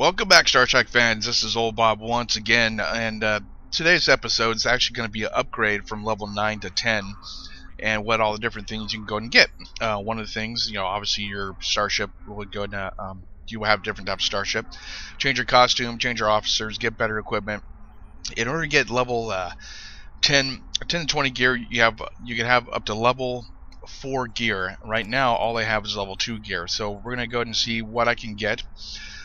Welcome back, Star Trek fans. This is Oldbob once again, and today's episode is actually going to be an upgrade from level 9 to 10, and what all the different things you can go and get. One of the things, obviously your starship would go to, you have different types of starship. Change your costume, change your officers, get better equipment. In order to get level 10 to 20 gear, you can have up to level 4 gear. Right now, all I have is level 2 gear, so we're going to go ahead and see what I can get.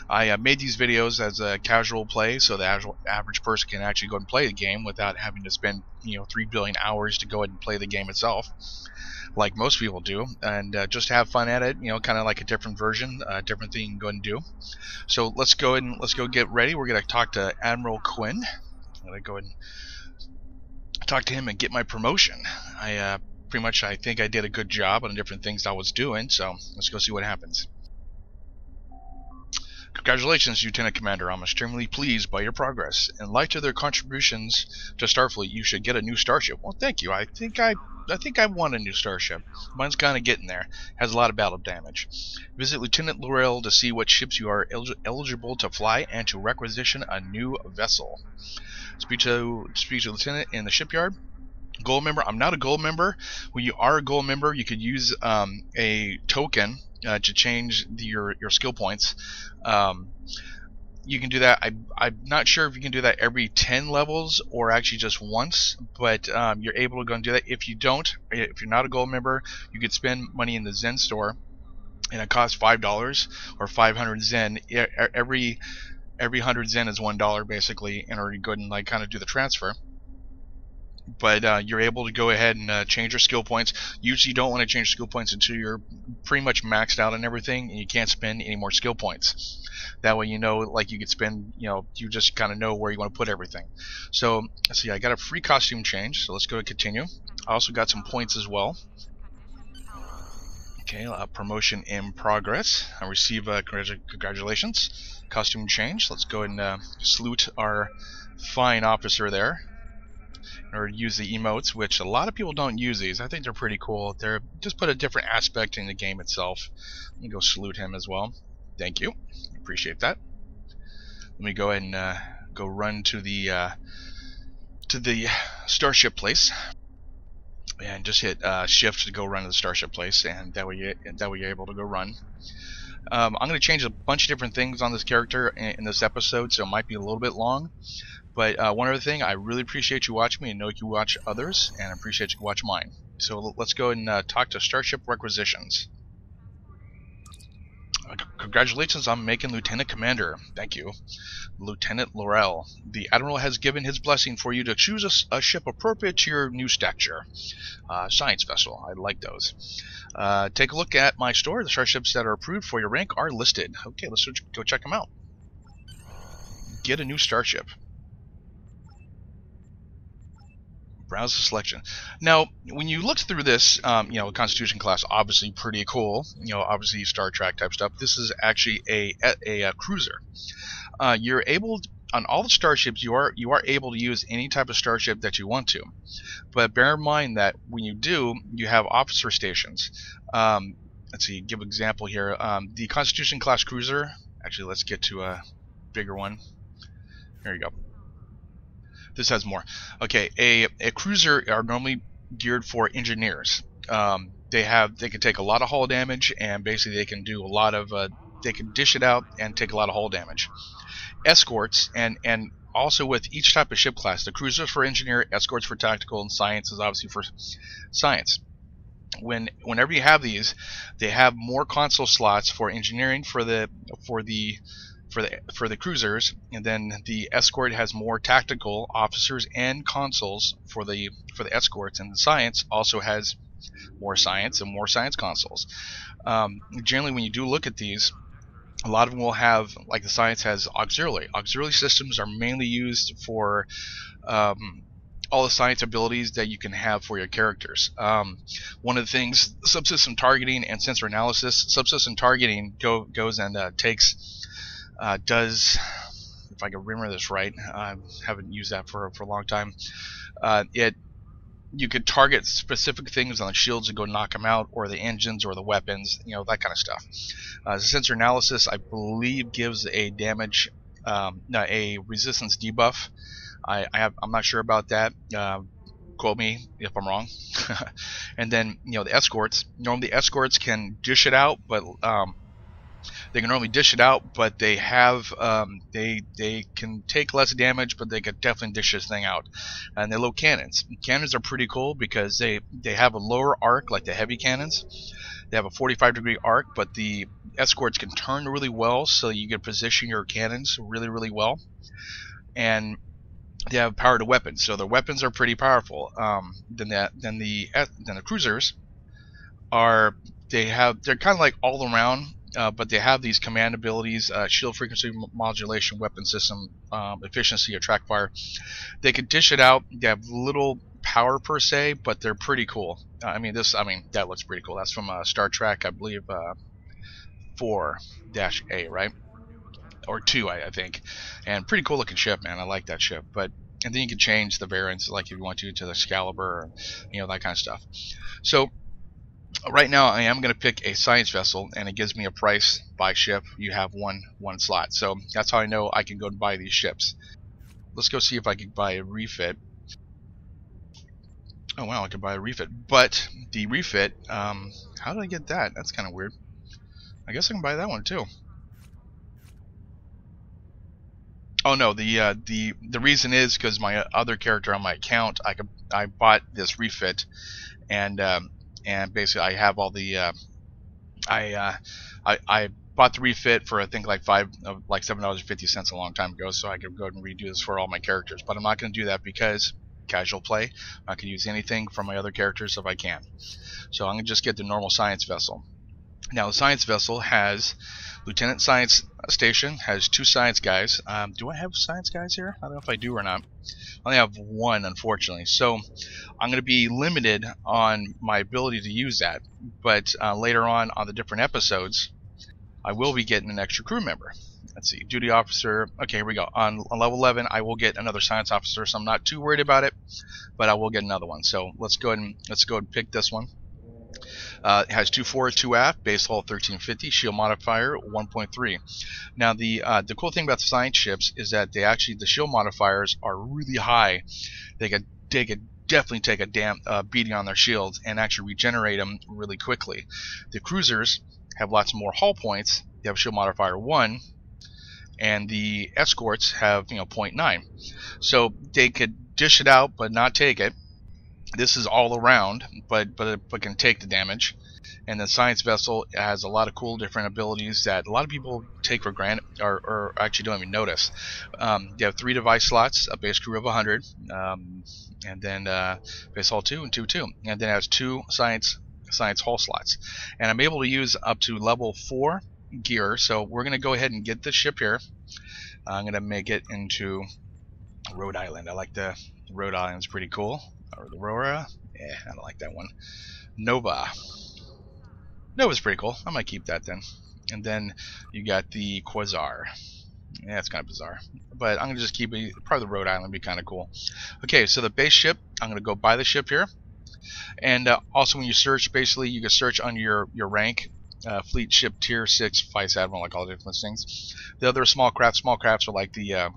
I made these videos as a casual play, so the average person can actually go and play the game without having to spend 3 billion hours to go ahead and play the game itself, like most people do, and just have fun at it. Kind of like a different version, a different thing you can go and do. So let's go get ready. We're gonna talk to Admiral Quinn. I'm gonna go ahead and talk to him and get my promotion. I think I did a good job on the different things I was doing. So let's go see what happens. Congratulations, Lieutenant Commander. I'm extremely pleased by your progress. In light of their contributions to Starfleet, you should get a new starship. Well, thank you. I think I want a new starship. Mine's kind of getting there. Has a lot of battle damage. Visit Lieutenant Laurel to see what ships you are eligible to fly and to requisition a new vessel. Speak to Lieutenant in the shipyard. Gold member. I'm not a gold member. When you are a gold member, you could use a token to change your skill points. You can do that. I'm not sure if you can do that every 10 levels or actually just once, but you're able to go and do that. If you're not a gold member, you could spend money in the Zen store, and it costs $5 or 500 Zen. Every 100 Zen is $1 basically in order to go ahead and kind of do the transfer. But you're able to go ahead and change your skill points. Usually you don't want to change skill points until you're pretty much maxed out on everything, and you can't spend any more skill points. That way you could spend, you just kind of know where you want to put everything. So let's see, I got a free costume change, so let's go to continue. I also got some points as well. Okay, promotion in progress. I receive congratulations. Costume change. Let's go ahead and salute our fine officer there. Or use the emotes, which a lot of people don't use these. I think they're pretty cool. They're just put a different aspect in the game itself. Let me go salute him as well. Thank you. Appreciate that. Let me go ahead and go run to the starship place, and just hit shift to go run to the starship place, and that way you're able to go run. I'm going to change a bunch of different things on this character in this episode, so it might be a little bit long. But one other thing, I really appreciate you watching me, and know you watch others, and I appreciate you watch mine. So let's go and talk to Starship Requisitions. Congratulations on making Lieutenant Commander. Thank you. Lieutenant Laurel. The Admiral has given his blessing for you to choose a ship appropriate to your new stature. Science vessel. I like those. Take a look at my store. The starships that are approved for your rank are listed. Okay, let's go check them out. Get a new starship. Browse the selection. Now, when you look through this, Constitution class, obviously pretty cool. Obviously Star Trek type stuff. This is actually a cruiser. You're able on all the starships. You are able to use any type of starship that you want to, but bear in mind that when you do, you have officer stations. Let's see. Give an example here. The Constitution class cruiser. Actually, let's get to a bigger one. Here you go. This has more. Okay, a cruiser are normally geared for engineers. They can take a lot of hull damage, and basically they can do a lot of they can dish it out and take a lot of hull damage. Escorts, and also with each type of ship class, the cruisers for engineer, escorts for tactical, and science is obviously for science. Whenever you have these, they have more console slots for engineering for the cruisers, and then the escort has more tactical officers and consoles for the escorts, and the science also has more science and more science consoles. Generally, when you do look at these, a lot of them will have, like the science has auxiliary systems are mainly used for all the science abilities that you can have for your characters. One of the things, subsystem targeting and sensor analysis. Subsystem targeting goes and does, if I can remember this right, I haven't used that for a long time. It you could target specific things on the shields and go knock them out, or the engines, or the weapons, that kind of stuff. The sensor analysis, I believe, gives a damage, no, a resistance debuff. I'm not sure about that. Quote me if I'm wrong. And then the escorts. Normally, the escorts can dish it out, but they can normally dish it out, but they have they can take less damage, but they can definitely dish this thing out. And they load cannons. Cannons are pretty cool because they have a lower arc, like the heavy cannons. They have a 45-degree arc, but the escorts can turn really well, so you can position your cannons really, really well. And they have power to weapons, so their weapons are pretty powerful. Then the cruisers are they're kind of like all around. But they have these command abilities: shield frequency modulation, weapon system efficiency, attract fire. They could dish it out. They have little power per se, but they're pretty cool. That looks pretty cool. That's from Star Trek, I believe, 4-A, right? Or 2, I think. And pretty cool looking ship, man. I like that ship. And then you can change the variants, like if you want to the Excalibur, or that kind of stuff. So right now I am going to pick a science vessel, and it gives me a price by ship. You have one slot, so that's how I know I can go and buy these ships. Let's go see if I can buy a refit. Oh wow, I can buy a refit, but the refit, how did I get that? That's kind of weird. I guess I can buy that one too. Oh no, the reason is because my other character on my account, I bought this refit, and basically I have all the I bought the refit for I think like $7.50 a long time ago, so I could go and redo this for all my characters. But I'm not going to do that because casual play. I can use anything from my other characters if I can. So I'm going to just get the normal science vessel. Now the science vessel has Lieutenant Science Station, has 2 science guys. Do I have science guys here? I don't know if I do or not. I only have 1, unfortunately. So I'm going to be limited on my ability to use that. But later on the different episodes, I will be getting an extra crew member. Let's see, duty officer. Okay, here we go. On level 11, I will get another science officer, so I'm not too worried about it. But I will get another one. So let's go ahead and pick this one. It has 2 forward, 2 aft, base hull 1350, shield modifier 1.3. Now the cool thing about the science ships is that the shield modifiers are really high. They could definitely take a beating on their shields and actually regenerate them really quickly. The cruisers have lots more hull points. They have shield modifier 1, and the escorts have 0.9. So they could dish it out but not take it. This is all around, but can take the damage. And the science vessel has a lot of cool different abilities that a lot of people take for granted or actually don't even notice. You have 3 device slots, a base crew of 100, and then base hull 2 and 2. And then it has 2 science hull slots. And I'm able to use up to level 4 gear. So we're going to go ahead and get this ship here. I'm going to make it into Rhode Island. I like the Rhode Island's pretty cool. Or the Aurora, I don't like that one. Nova's pretty cool. I might keep that then. And then you got the Quasar. Yeah, it's kind of bizarre, but I'm gonna just keep it. Probably the Rhode Island would be kind of cool. Okay, so the base ship, I'm gonna go buy the ship here. And also when you search, basically you can search under your rank. Fleet ship tier 6, vice admiral, like all the different things. The other small crafts are like the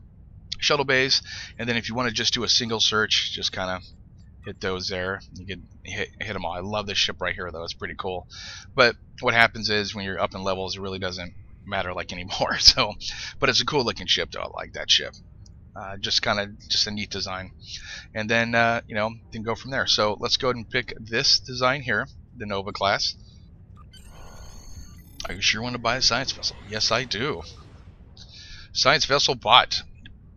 shuttle bays. And then if you want to just do a single search, just kind of hit those there. You can hit them all. I love this ship right here, though. It's pretty cool. But what happens is when you're up in levels, it really doesn't matter like anymore. So, but it's a cool looking ship, though. I like that ship. Just a neat design. And then then go from there. So let's go ahead and pick this design here, the Nova class. Are you sure you want to buy a science vessel? Yes, I do. Science vessel bought.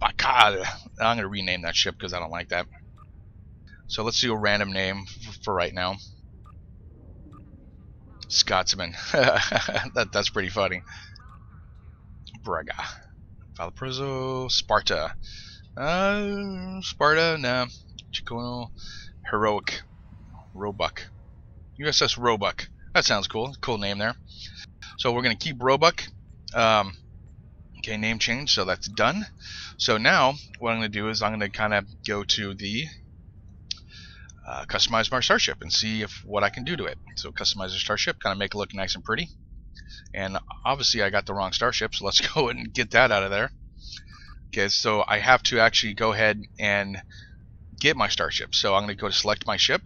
Bacal. I'm going to rename that ship because I don't like that. So let's do a random name for right now. Scotsman. That's pretty funny. Braga. Valparaiso. Sparta. Sparta. Nah. Chicono. Heroic. Roebuck. USS Roebuck. That sounds cool. Cool name there. So we're going to keep Roebuck. Okay, name change. So that's done. So now what I'm going to do is I'm going to kind of go to the customize my starship and see if what I can do to it. So customize the starship, kind of make it look nice and pretty. And obviously I got the wrong starship, so let's go and get that out of there. Okay, so I have to actually go ahead and get my starship. So I'm going to go to select my ship,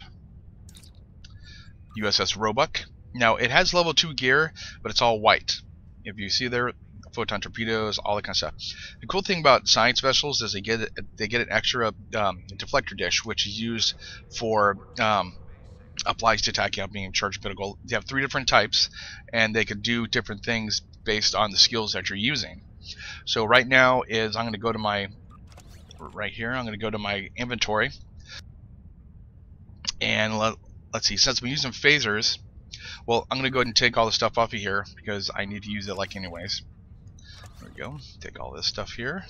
USS Roebuck. Now it has level 2 gear, but it's all white. If you see there, photon torpedoes, all that kind of stuff. The cool thing about science vessels is they get an extra deflector dish, which is used for applies to tachyon beam, charge particle. They have 3 different types, and they could do different things based on the skills that you're using. So right now is I'm going to go to my right here. I'm going to go to my inventory, and let's see. Since I'm using phasers, well, I'm going to go ahead and take all the stuff off of here because I need to use it like anyways. There we go. Take all this stuff here.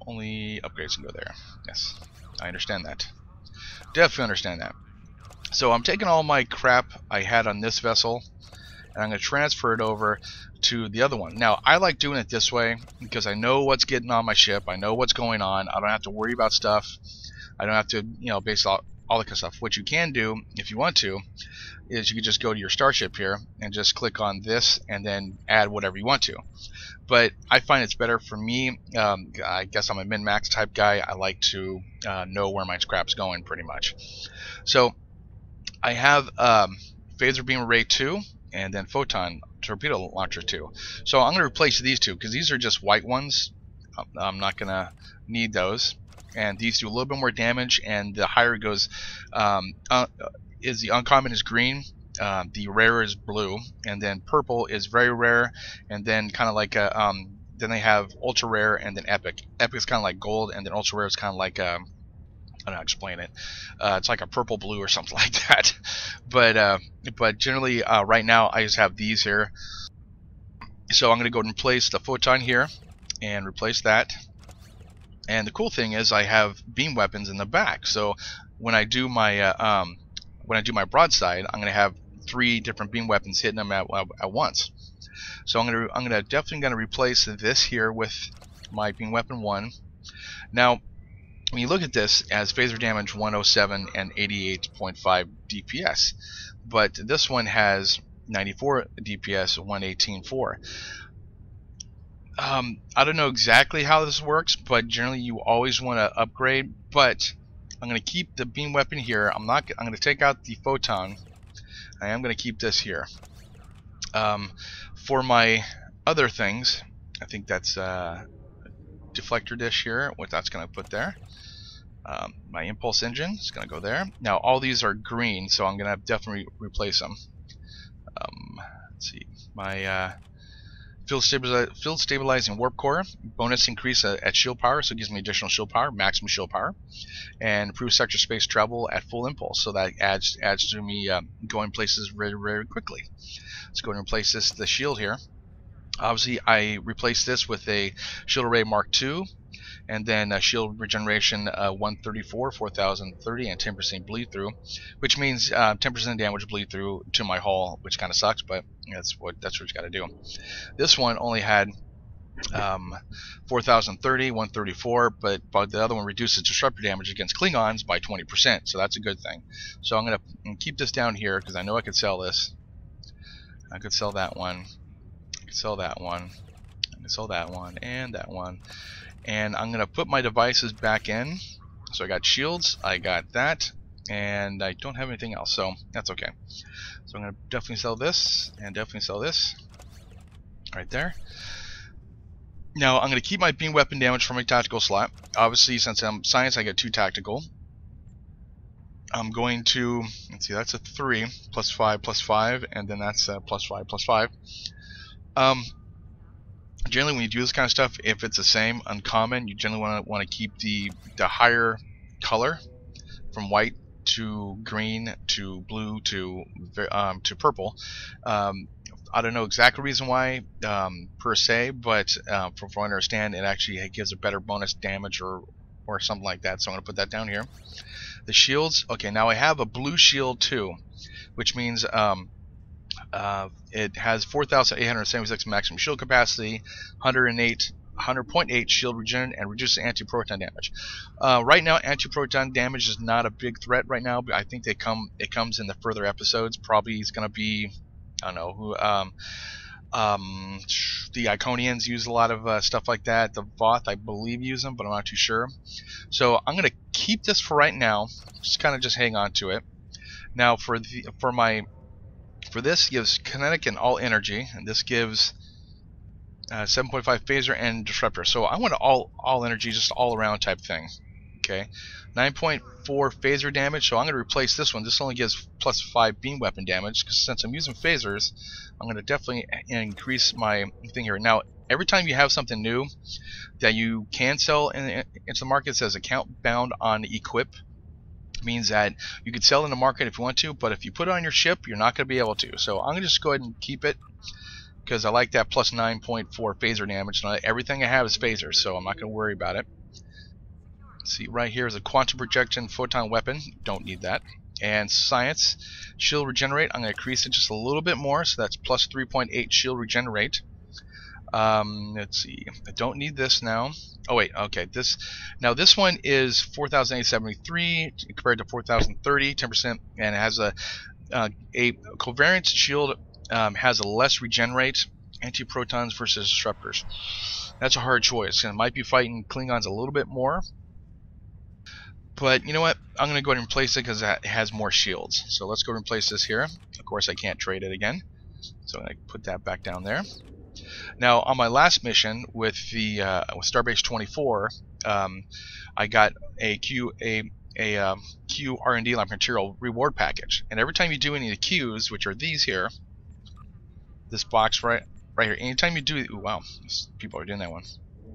Only upgrades can go there. Yes, I understand that. Definitely understand that. So I'm taking all my crap I had on this vessel, and I'm going to transfer it over to the other one. Now, I like doing it this way because I know what's getting on my ship. I know what's going on. I don't have to worry about stuff. I don't have to, base all that kind of stuff. What you can do, if you want to, is you can just go to your starship here and just click on this and then add whatever you want to. But I find it's better for me. I guess I'm a min-max type guy. I like to know where my scrap's going pretty much. So I have phaser beam array 2 and then photon torpedo launcher 2. So I'm going to replace these two because these are just white ones. I'm not going to need those. And these do a little bit more damage, and the higher it goes is the uncommon is green, the rare is blue, and then purple is very rare, and then kind of like a then they have ultra rare and then epic. Epic is kind of like gold, and then ultra rare is kind of like I don't know how to explain it. It's like a purple blue or something like that. But generally right now I just have these here. So I'm going to go and replace the photon here and replace that. And the cool thing is I have beam weapons in the back. So when I do my broadside, I'm going to have 3 different beam weapons hitting them at once. So I'm definitely gonna replace this here with my beam weapon 1. Now, when you look at this, it has phaser damage 107 and 88.5 DPS, but this one has 94 DPS, 118.4. I don't know exactly how this works, but generally you always want to upgrade. But I'm going to keep the beam weapon here. I'm going to take out the photon. I am going to keep this here. For my other things, I think that's deflector dish here. What that's going to put there. My impulse engine is going to go there. Now all these are green, so I'm going to definitely replace them. Let's see, my field stabilizing warp core, bonus increase at shield power, so it gives me additional shield power, maximum shield power, and improves sector space travel at full impulse, so that adds to me going places very quickly. Let's go and replace the shield here. Obviously I replaced this with a shield array Mark II, and then shield regeneration 134, 4030, and 10% bleed through, which means 10% damage bleed through to my hull, which kind of sucks, but that's what you got to do. This one only had 4030, 134, but the other one reduces disruptor damage against Klingons by 20%, so that's a good thing. So I'm gonna keep this down here because I know I could sell this. I could sell that one. I could sell that one. I could sell that one and that one. And I'm gonna put my devices back in. So I got shields, I got that, and I don't have anything else, so that's okay. So I'm gonna definitely sell this and definitely sell this right there. Now I'm gonna keep my beam weapon damage from my tactical slot. Obviously, since I'm science, I get 2 tactical. I'm going to, let's see, that's a 3 plus 5 plus 5, and then that's plus 5 plus 5. Generally, when you do this kind of stuff, if it's the same uncommon, you generally want to keep the higher color, from white to green to blue to purple. I don't know exactly reason why per se, but from what I understand, it actually gives a better bonus damage or something like that. So I'm going to put that down here. The shields, okay, now I have a blue shield too, which means it has 4,876 maximum shield capacity, 108 100.8 shield regen and reduces anti-proton damage. Right now, anti-proton damage is not a big threat right now, but I think it comes in the further episodes. Probably it's going to be, I don't know who. The Iconians use a lot of stuff like that. The Voth, I believe, use them, but I'm not too sure. So I'm going to keep this for right now. Just hang on to it. Now for this gives kinetic and all energy, and this gives 7.5 phaser and disruptor. So I want an all energy, just all around type thing. Okay, 9.4 phaser damage. So I'm going to replace this one. This only gives plus 5 beam weapon damage, because since I'm using phasers, I'm going to definitely increase my thing here. Now, every time you have something new that you can sell into the market, it says account bound on equip. Means that you could sell in the market if you want to, but if you put it on your ship, you're not going to be able to. So I'm going to just go ahead and keep it, because I like that plus 9.4 phaser damage. Not everything I have is phasers, so I'm not going to worry about it. See, right here is a quantum projection photon weapon. Don't need that. And science, shield regenerate. I'm going to increase it just a little bit more, so that's plus 3.8 shield regenerate. Let's see. I don't need this now. Oh wait, okay. This one is 4,873 compared to 4,030, 10%, and it has a covariance shield. Has a less regenerate, anti-protons versus disruptors. That's a hard choice, and it might be fighting Klingons a little bit more. But you know what? I'm going to go ahead and replace it because it has more shields. So let's go and replace this here. Of course, I can't trade it again, so I'm going to put that back down there. Now, on my last mission with the with Starbase 24, I got a Q R&D lab material reward package, and every time you do any of the Qs, which are these here, this box right here, anytime you do, ooh, wow, people are doing that one.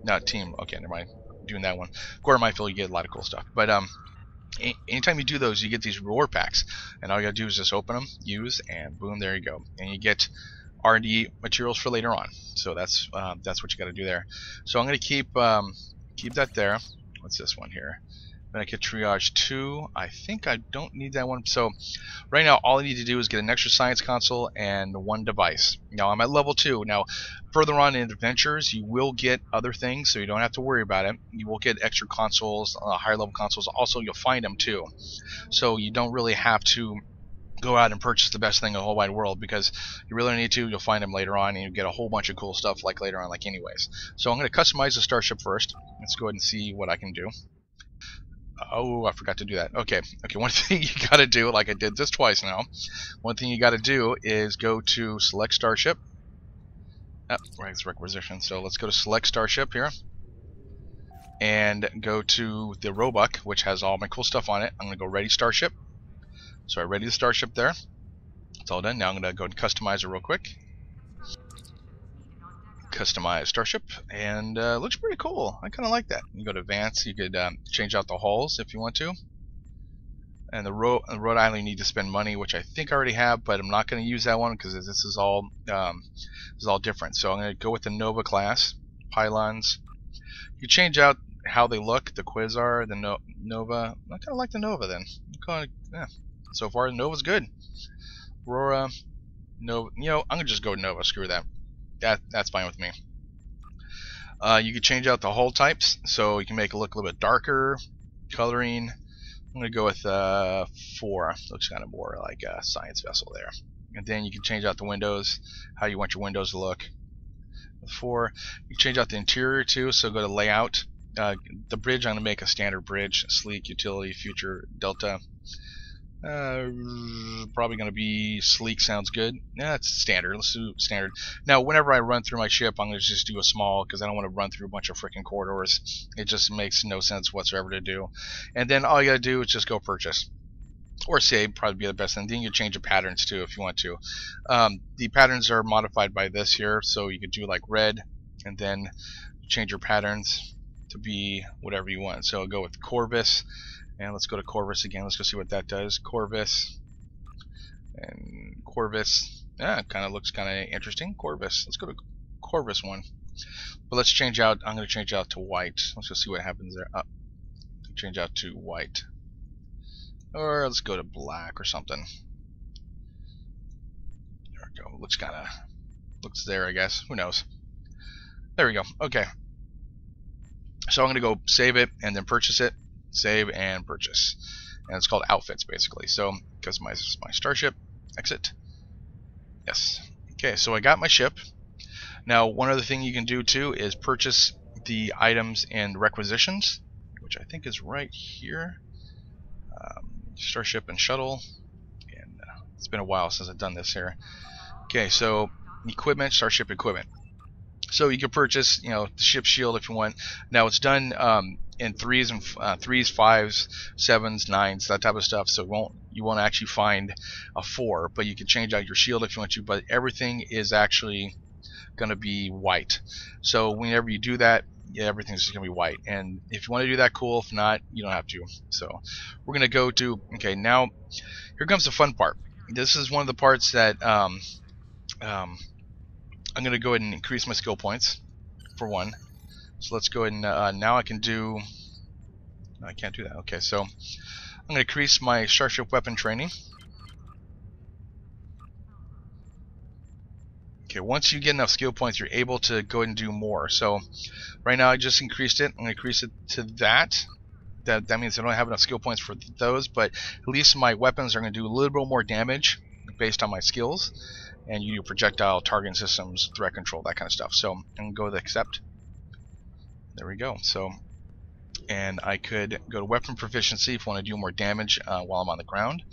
Not team. Okay, never mind. Doing that one. Quarter Minefield, you get a lot of cool stuff. But anytime you do those, you get these reward packs, and all you gotta do is just open them, use, and boom, there you go, and you get R&D materials for later on. So that's what you got to do there. So I'm going to keep that there. What's this one here? Then I get triage 2. I think I don't need that one. So right now all I need to do is get an extra science console and 1 device. Now I'm at level 2. Now further on in adventures you will get other things, so you don't have to worry about it. You will get extra consoles, higher level consoles. Also you'll find them too. So you don't really have to go out and purchase the best thing in the whole wide world, because you really need to. You'll find them later on, and you get a whole bunch of cool stuff like later on, like anyways. So I'm going to customize the starship first. Let's go ahead and see what I can do. Oh, I forgot to do that. Okay, one thing you got to do, like I did this twice now, one thing you got to do is go to select starship. Oh, right, it's requisition. So let's go to select starship here, and go to the Roebuck, which has all my cool stuff on it. I'm going to go ready starship. So I ready the starship there. It's all done. Now I'm going to go and customize it real quick. Customize starship, and looks pretty cool. I kind of like that. You go to advanced. You could change out the hulls if you want to. And the Rhode Island, you need to spend money, which I think I already have, but I'm not going to use that one because this is all different. So I'm going to go with the Nova class pylons. You change out how they look. The Quasar, the Nova. I kind of like the Nova then. Yeah. So far, Nova's good. Aurora, Nova. You know, I'm gonna just go with Nova. Screw that. That's fine with me. You can change out the hull types, so you can make it look a little bit darker. Coloring. I'm gonna go with 4. Looks kind of more like a science vessel there. And then you can change out the windows, how you want your windows to look. With 4, you can change out the interior too. So go to layout. The bridge, I'm gonna make a standard bridge, sleek, utility, future, delta. Probably going to be sleek. Sounds good. Yeah, it's standard. Let's do standard. Now, whenever I run through my ship, I'm going to just do a small, because I don't want to run through a bunch of freaking corridors. It just makes no sense whatsoever to do. And then all you got to do is just go purchase. Or save, probably be the best thing. Then you can change the patterns too if you want to. The patterns are modified by this here, so you could do like red, and then change your patterns to be whatever you want. So I'll go with Corvus. And let's go to Corvus again. Let's go see what that does. Corvus. And Corvus. Yeah, kind of looks kind of interesting. Corvus. Let's go to Corvus one. But let's change out. I'm going to change out to white. Let's go see what happens there. Change out to white. Or let's go to black or something. There we go. Looks kind of. Looks there, I guess. Who knows? There we go. Okay. So I'm going to go save it and then purchase it. Save and purchase. And it's called outfits basically. So customize my starship. Exit. Yes. Okay, so I got my ship. Now one other thing you can do too is purchase the items and requisitions, which I think is right here. Starship and shuttle. And it's been a while since I've done this here. Okay, so equipment, starship equipment. So you can purchase, you know, the ship shield if you want. Now it's done in threes, 5s, 7s, 9s, that type of stuff. So you won't actually find a 4, but you can change out your shield if you want to. But everything is actually going to be white. So whenever you do that, yeah, everything's just going to be white. And if you want to do that, cool. If not, you don't have to. So we're going to go to, okay, now here comes the fun part. This is one of the parts that I'm going to go ahead and increase my skill points for one. So let's go ahead and now I can do, I can't do that. Okay, so I'm going to increase my starship weapon training. Okay, once you get enough skill points, you're able to go ahead and do more. So right now I just increased it. I'm going to increase it to that. That means I don't have enough skill points for those, but at least my weapons are going to do a little bit more damage based on my skills. And you do projectile, targeting systems, threat control, that kind of stuff. So I'm going to go with accept. There we go. So, and I could go to weapon proficiency if I want to do more damage while I'm on the ground.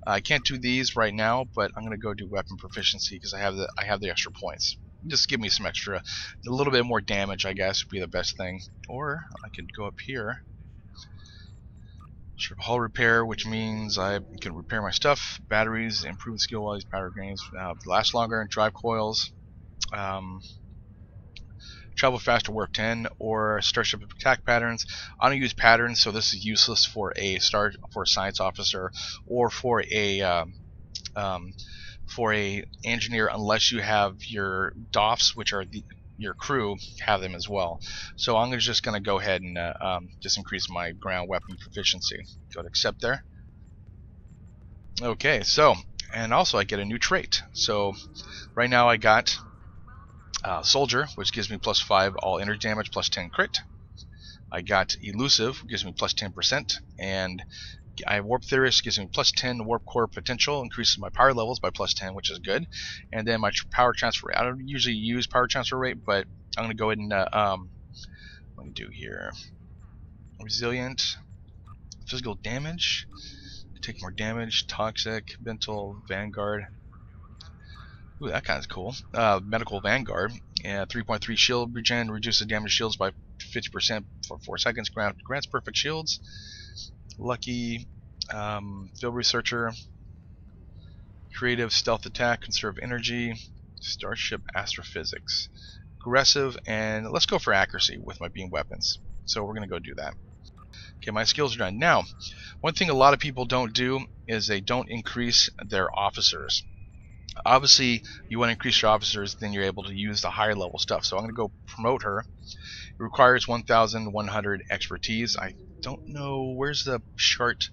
I can't do these right now, but I'm going to go do weapon proficiency because I have the extra points. Just give me some extra, a little bit more damage, I guess, would be the best thing. Or I could go up here. Sort of hull repair, which means I can repair my stuff, batteries, improve skill while these power gains last longer, and drive coils, travel faster, warp 10, or starship attack patterns. I don't use patterns, so this is useless for a science officer or for a engineer, unless you have your DOFs, which are your crew, have them as well. So I'm just going to go ahead and just increase my ground weapon proficiency. Go to accept there. Okay, so, and also I get a new trait. So right now I got soldier, which gives me +5 all energy damage, +10 crit. I got elusive, which gives me +10%, and I have warp theorist, gives me +10 warp core potential, increases my power levels by +10, which is good. And then my power transfer rate. I don't usually use power transfer rate, but I'm going to go ahead and what I'm going to do here. Resilient, physical damage, take more damage, toxic, mental, vanguard. Ooh, that kind of cool. Medical vanguard, 3.3 shield regen, reduces damage shields by 50% for 4 seconds. Grants perfect shields. Lucky, field researcher, creative, stealth attack, conserve energy, starship astrophysics, aggressive, and let's go for accuracy with my beam weapons. So we're going to go do that. Okay, my skills are done. Now, one thing a lot of people don't do is they don't increase their officers. Obviously, you want to increase your officers, then you're able to use the higher level stuff. So I'm going to go promote her. It requires 1,100 expertise. I don't know, where's the chart?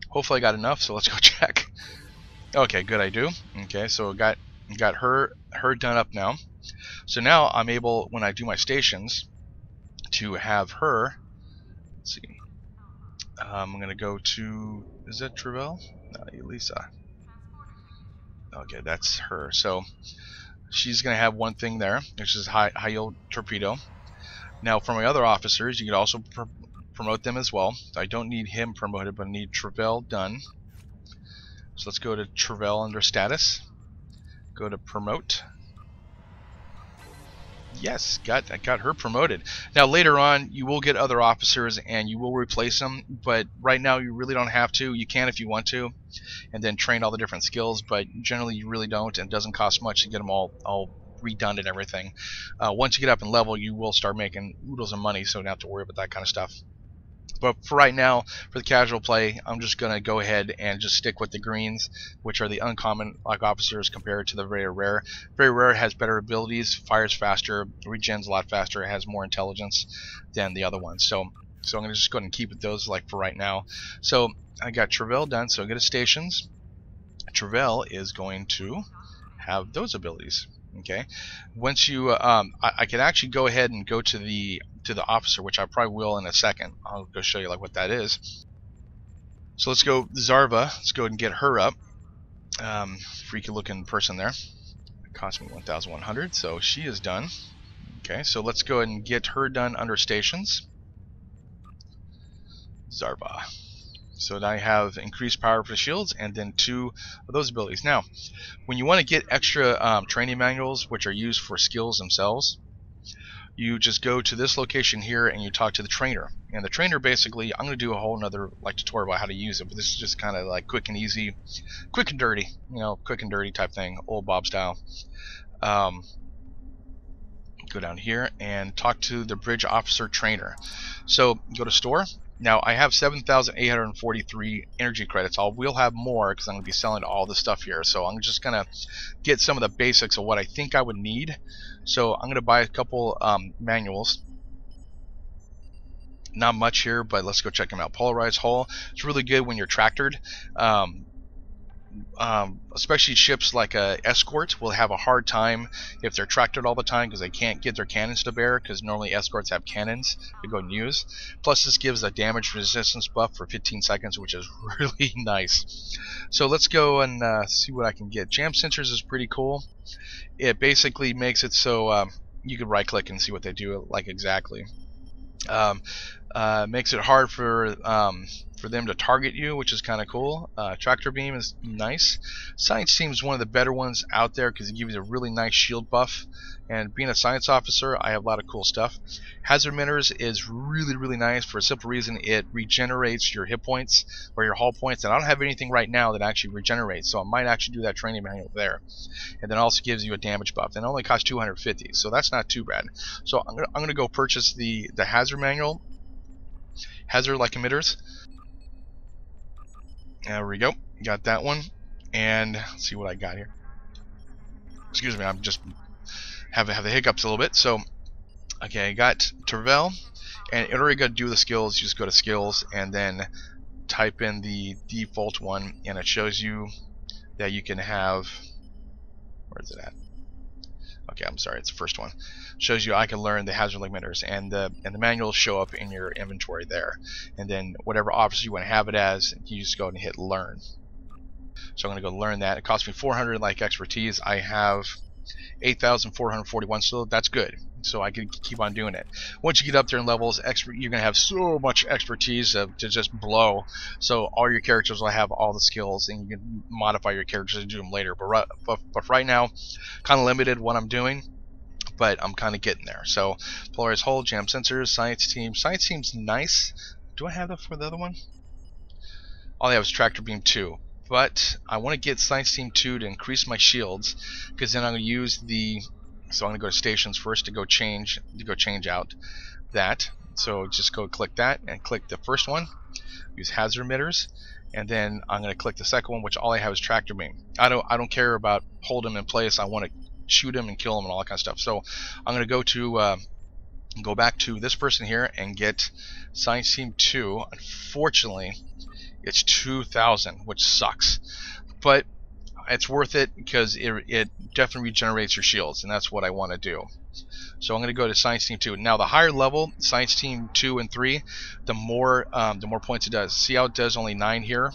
Hopefully I got enough, so let's go check. Okay, good, I do. Okay, so got her done up now. So now I'm able, when I do my stations, to have her. Let's see. I'm going to go to, is that Travell? No, Elisa. Okay, that's her. So she's going to have one thing there, which is high yield torpedo. Now for my other officers, you can also promote them as well. I don't need him promoted, but I need Travell done. So let's go to Travell under status. Go to promote. Yes, I got her promoted. Now later on, you will get other officers and you will replace them, but right now you really don't have to. You can if you want to, and then train all the different skills, but generally you really don't, and it doesn't cost much to get them all redone and everything. Once you get up in level, you will start making oodles of money, so you don't have to worry about that kind of stuff. But for right now, for the casual play, I'm just going to go ahead and just stick with the greens, which are the uncommon like officers compared to the very rare. Very rare has better abilities, fires faster, regens a lot faster, it has more intelligence than the other ones. So I'm going to just go ahead and keep with those like for right now. So I got Travell done, so I go to stations. Travell is going to have those abilities. Okay, once you I can actually go ahead and go to the to the officer, which I probably will in a second. I'll go show you like what that is. So let's go Zarva. Let's go ahead and get her up. Freaky looking person there. It cost me 1,100, so she is done. Okay, so let's go ahead and get her done under stations. Zarva. So that I have increased power for the shields and then 2 of those abilities. Now, when you want to get extra training manuals, which are used for skills themselves, you just go to this location here and you talk to the trainer. And the trainer basically, I'm going to do a whole nother like tutorial about how to use it, but this is just kind of like quick and easy, quick and dirty, you know, quick and dirty type thing, Oldbob style. Go down here and talk to the bridge officer trainer. So go to store. Now I have 7,843 energy credits. We'll have more because I'm going to be selling all this stuff here. So I'm just going to get some of the basics of what I think I would need. So I'm going to buy a couple manuals. Not much here, but let's go check them out. Polarized hull. It's really good when you're tractored. Especially ships like escorts will have a hard time if they're tractored all the time because they can't get their cannons to bear, because normally escorts have cannons to go and use. Plus this gives a damage resistance buff for 15 seconds, which is really nice. So let's go and see what I can get. Jam sensors is pretty cool. It basically makes it so you can right click and see what they do like exactly. Makes it hard for them to target you, which is kind of cool. Tractor beam is nice. Science team is one of the better ones out there because it gives you a really nice shield buff. And being a science officer, I have a lot of cool stuff. Hazard emitters is really nice for a simple reason. It regenerates your hit points or your hull points, and I don't have anything right now that actually regenerates, so I might actually do that training manual there. And then also gives you a damage buff, and it only costs 250, so that's not too bad. So I'm gonna go purchase the hazard manual, hazard like emitters. There we go, got that one. And let's see what I got here. Excuse me, I'm just have the hiccups a little bit. So okay, I got Tervel, and in order to do the skills, you just go to skills and then type in the default one, and it shows you that you can have, where is it at? Okay, I'm sorry, it's the first one. Shows you I can learn the hazard limiters, and the manuals show up in your inventory there. And then whatever officer you want to have it as, you just go and hit learn. So I'm going to go learn that. It cost me 400 like expertise. I have 8,441, so that's good. So I can keep on doing it. Once you get up there in levels, you're going to have so much expertise to just blow. So all your characters will have all the skills, and you can modify your characters and do them later. But right now, kind of limited what I'm doing, but I'm kind of getting there. So polarized hull, jam sensors, science team. Science team's nice. Do I have that for the other one? All I have is tractor beam 2. But I want to get Science Team 2 to increase my shields, because then I'm going to use the, so I'm going to go to stations first to go change out that. So just go click that and click the first one, use hazard emitters, and then I'm going to click the second one, which all I have is tractor beam. I don't care about hold him in place. I want to shoot him and kill him and all that kind of stuff. So I'm going to go to go back to this person here and get Science Team 2. Unfortunately, it's 2,000, which sucks, but it's worth it because it definitely regenerates your shields, and that's what I want to do. So I'm going to go to Science Team 2. Now the higher level, Science Team 2 and 3, the more points it does. See how it does only 9 here?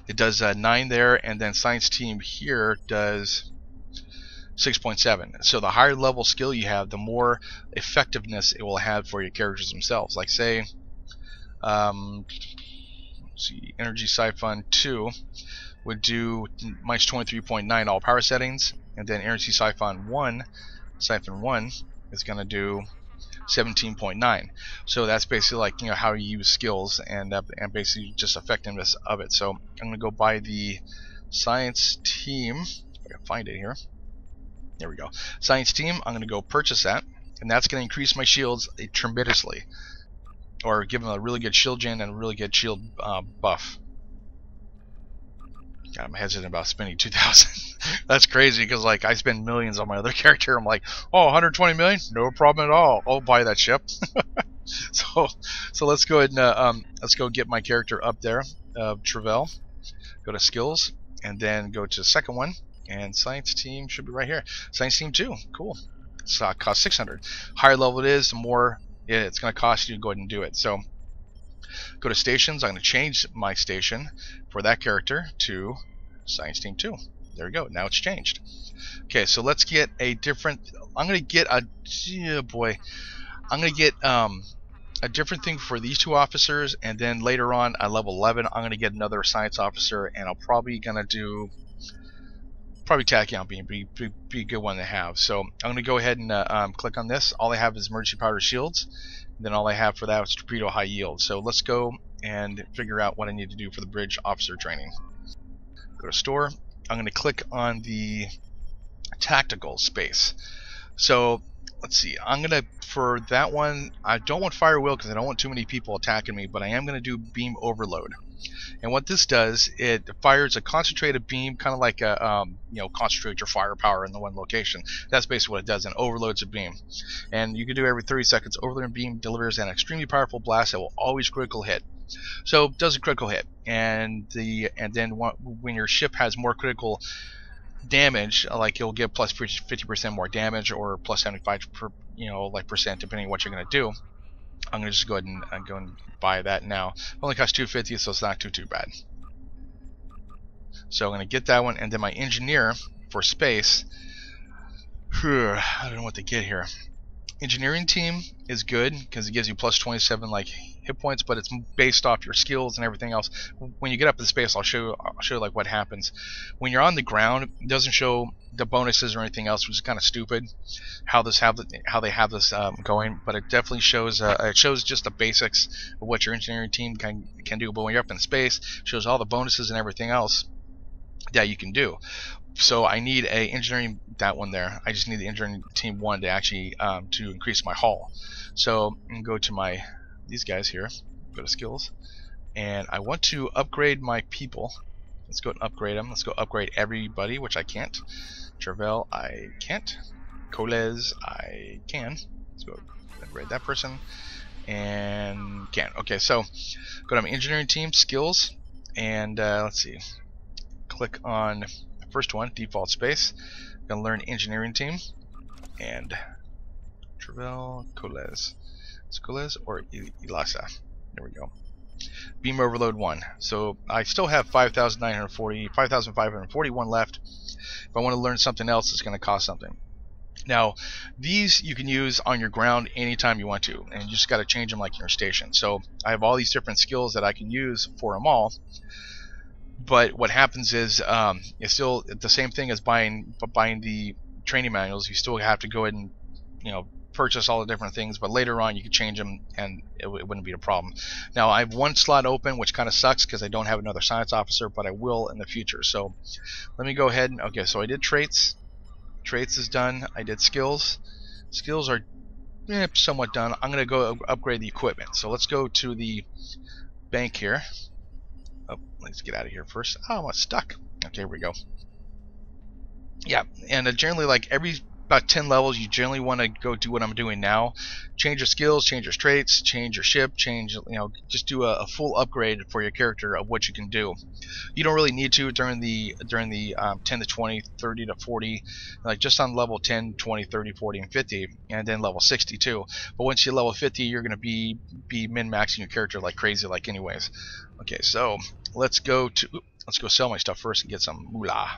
It does 9 there, and then Science Team here does 6.7. So the higher level skill you have, the more effectiveness it will have for your characters themselves. Like say, let's see, Energy Siphon 2 would do minus 23.9 all power settings, and then Energy Siphon 1 is going to do 17.9. So that's basically like, you know, how you use skills and basically just effectiveness of it. So I'm going to go buy the Science Team. If I can find it here. There we go. Science Team. I'm going to go purchase that, and that's going to increase my shields tremendously, or give them a really good shield gen and a really good shield buff. God, I'm hesitant about spending 2,000. That's crazy, because like I spend millions on my other character. I'm like, oh, 120 million, no problem at all. I'll buy that ship. so let's go ahead and let's go get my character up there. Tervel. Go to skills, and then go to the second one. And Science Team should be right here. Science Team 2, cool. It's cost 600. Higher level it is, the more it's going to cost you to go ahead and do it. So go to stations. I'm going to change my station for that character to Science Team 2. There we go. Now it's changed. Okay, so let's get a different. I'm going to get a. Oh boy. I'm going to get a different thing for these two officers, and then later on at level 11, I'm going to get another science officer, and I'm probably going to do. Probably Tachyon Beam be a good one to have. So I'm going to go ahead and click on this. All I have is emergency powder shields. And then all I have for that is torpedo high yield. So let's go and figure out what I need to do for the bridge officer training. Go to store. I'm going to click on the tactical space. So let's see. I'm going to, for that one, I don't want fire wheel because I don't want too many people attacking me, but I am going to do beam overload. And what this does, it fires a concentrated beam, kind of like a, concentrate your firepower in the one location. That's basically what it does, and overloads a beam. And you can do every 30 seconds. Overload beam delivers an extremely powerful blast that will always critical hit. So it does a critical hit, and then when your ship has more critical damage, like you'll get plus 50% more damage, or plus 75 percent, depending on what you're going to do. I'm going to just go ahead and go and buy that now. It only costs $250, so it's not too bad. So I'm going to get that one, and then my engineer for space. I don't know what to get here. Engineering team is good because it gives you plus 27 like hit points, but it's based off your skills and everything else. When you get up in space, I'll show you like what happens. When you're on the ground, it doesn't show the bonuses or anything else, which is kind of stupid. How they have this going, but it definitely shows. It shows just the basics of what your engineering team can do. But when you're up in space, it shows all the bonuses and everything else that you can do. So I need a engineering, that one there. I just need the engineering team 1 to actually to increase my haul. So I'm gonna go to these guys here. Go to skills, and I want to upgrade my people. Let's go and upgrade them. Let's go upgrade everybody, which I can't. Travel, I can't. Coles, I can. Let's go upgrade that person, and can't. Okay, so go to my engineering team, skills, and let's see. Click on the first one, default space. I'm gonna learn engineering team, and Travel, Coles. It's Coles or Ilasa. There we go. Beam overload 1. So I still have 5,541 left. If I want to learn something else, it's going to cost something. Now, these you can use on your ground anytime you want to, and you just got to change them like your station. So I have all these different skills that I can use for them all. But what happens is it's still the same thing as buying the training manuals. You still have to go ahead and purchase all the different things, but later on you can change them and it wouldn't be a problem. Now I have one slot open, which kind of sucks because I don't have another science officer, but I will in the future. So let me go ahead and so I did traits. Traits is done. I did skills. Skills are somewhat done. I'm gonna go upgrade the equipment. So let's go to the bank here. Oh, let's get out of here first. Oh, I'm stuck. Okay, here we go. Yeah, and generally, like every about 10 levels, you generally want to go do what I'm doing now. Change your skills, change your traits, change your ship, just do a full upgrade for your character of what you can do. You don't really need to during the 10 to 20, 30 to 40, like just on level 10, 20, 30, 40, and 50, and then level 60 too. But once you level 50, you're going to be min-maxing your character like crazy, like anyways. Okay, so let's go sell my stuff first and get some moolah,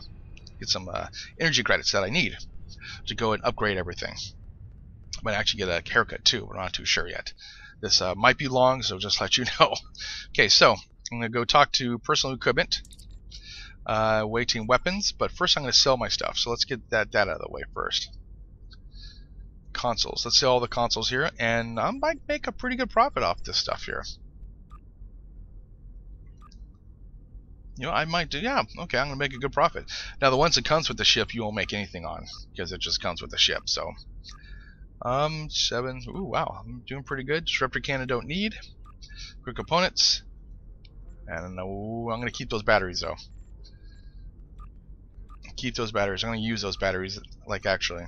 get some energy credits that I need to go and upgrade everything. I might actually get a haircut too, but I'm not too sure yet. This might be long, so just let you know. Okay, so I'm going to go talk to personal equipment, waiting weapons, but first I'm going to sell my stuff. So let's get that out of the way first. Consoles. Let's sell all the consoles here, and I might make a pretty good profit off this stuff here. I might do, yeah, okay, I'm going to make a good profit. Now, the ones that comes with the ship, you won't make anything on, because it just comes with the ship, so. 7, ooh, wow, I'm doing pretty good. Disruptor cannon don't need. Quick components. And I'm going to keep those batteries, though. Keep those batteries. I'm going to use those batteries, like, actually.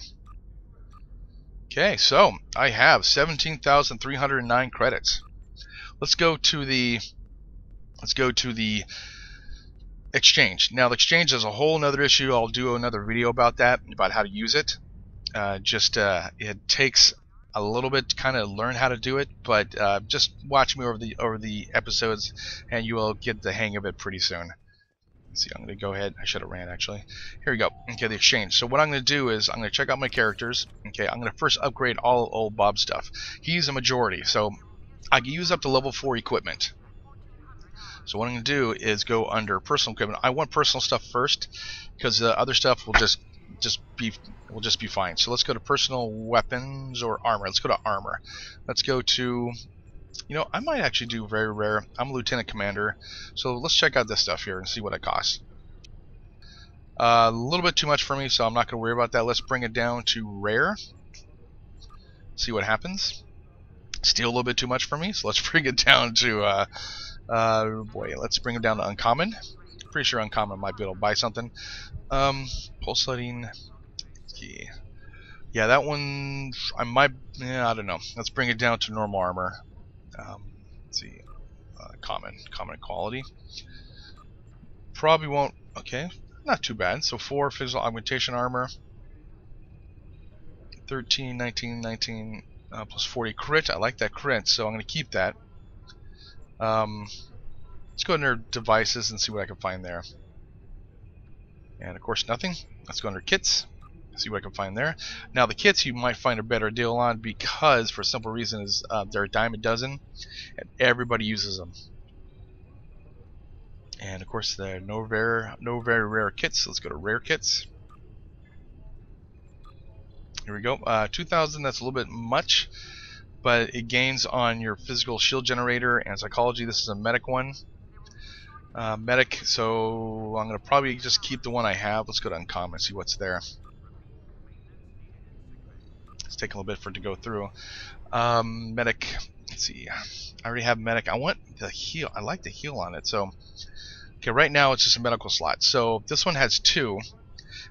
Okay, so, I have 17,309 credits. Let's go to the exchange. Now the exchange is a whole nother issue. I'll do another video about that, about how to use it. It takes a little bit to kind of learn how to do it, but just watch me over the episodes, and you will get the hang of it pretty soon. Let's see, I'm going to go ahead. I should have ran actually. Here we go. Okay, the exchange. So what I'm going to do is I'm going to check out my characters. Okay, I'm going to first upgrade all Old Bob stuff. He's a majority, so I can use up to level 4 equipment. So what I'm going to do is go under personal equipment. I want personal stuff first because the other stuff will just be fine. So let's go to personal weapons or armor. Let's go to armor. Let's go to, you know, I might actually do very rare. I'm a lieutenant commander, so let's check out this stuff here and see what it costs. A little bit too much for me, so I'm not going to worry about that. Let's bring it down to rare. See what happens. Still a little bit too much for me, so let's bring it down to let's bring it down to uncommon. Pretty sure uncommon might be able to buy something. Pulsating. Yeah, that one I might. Yeah, I don't know. Let's bring it down to normal armor. Let's see. Common quality. Probably won't. Okay, not too bad. So 4 physical augmentation armor. 13, 19, 19 plus 40 crit. I like that crit, so I'm going to keep that. Let's go under devices and see what I can find there. And of course nothing. Let's go under kits, see what I can find there. Now the kits you might find a better deal on because for a simple reason is they're a dime a dozen and everybody uses them. And of course there are no very rare kits. Let's go to rare kits. Here we go. 2,000, that's a little bit much, but it gains on your physical shield generator and psychology. This is a medic one. Medic, so I'm going to probably just keep the one I have. Let's go to uncommon, see what's there. It's taking a little bit for it to go through. Medic, let's see. I already have medic. I want the heal. I like the heal on it. So, okay, right now it's just a medical slot. So this one has 2.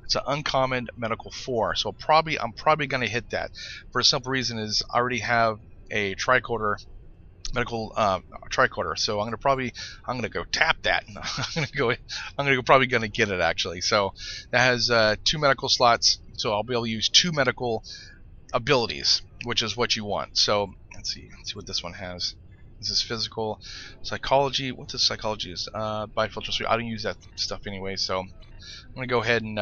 It's an uncommon medical 4. So I'm probably going to hit that. For a simple reason is I already have a tricorder. Medical tricorder, so I'm gonna go tap that. Probably gonna get it actually. So that has 2 medical slots, so I'll be able to use 2 medical abilities, which is what you want. So let's see what this one has. This is physical, psychology. What this psychology is? Bifilter 3. I don't use that stuff anyway, so I'm gonna go ahead and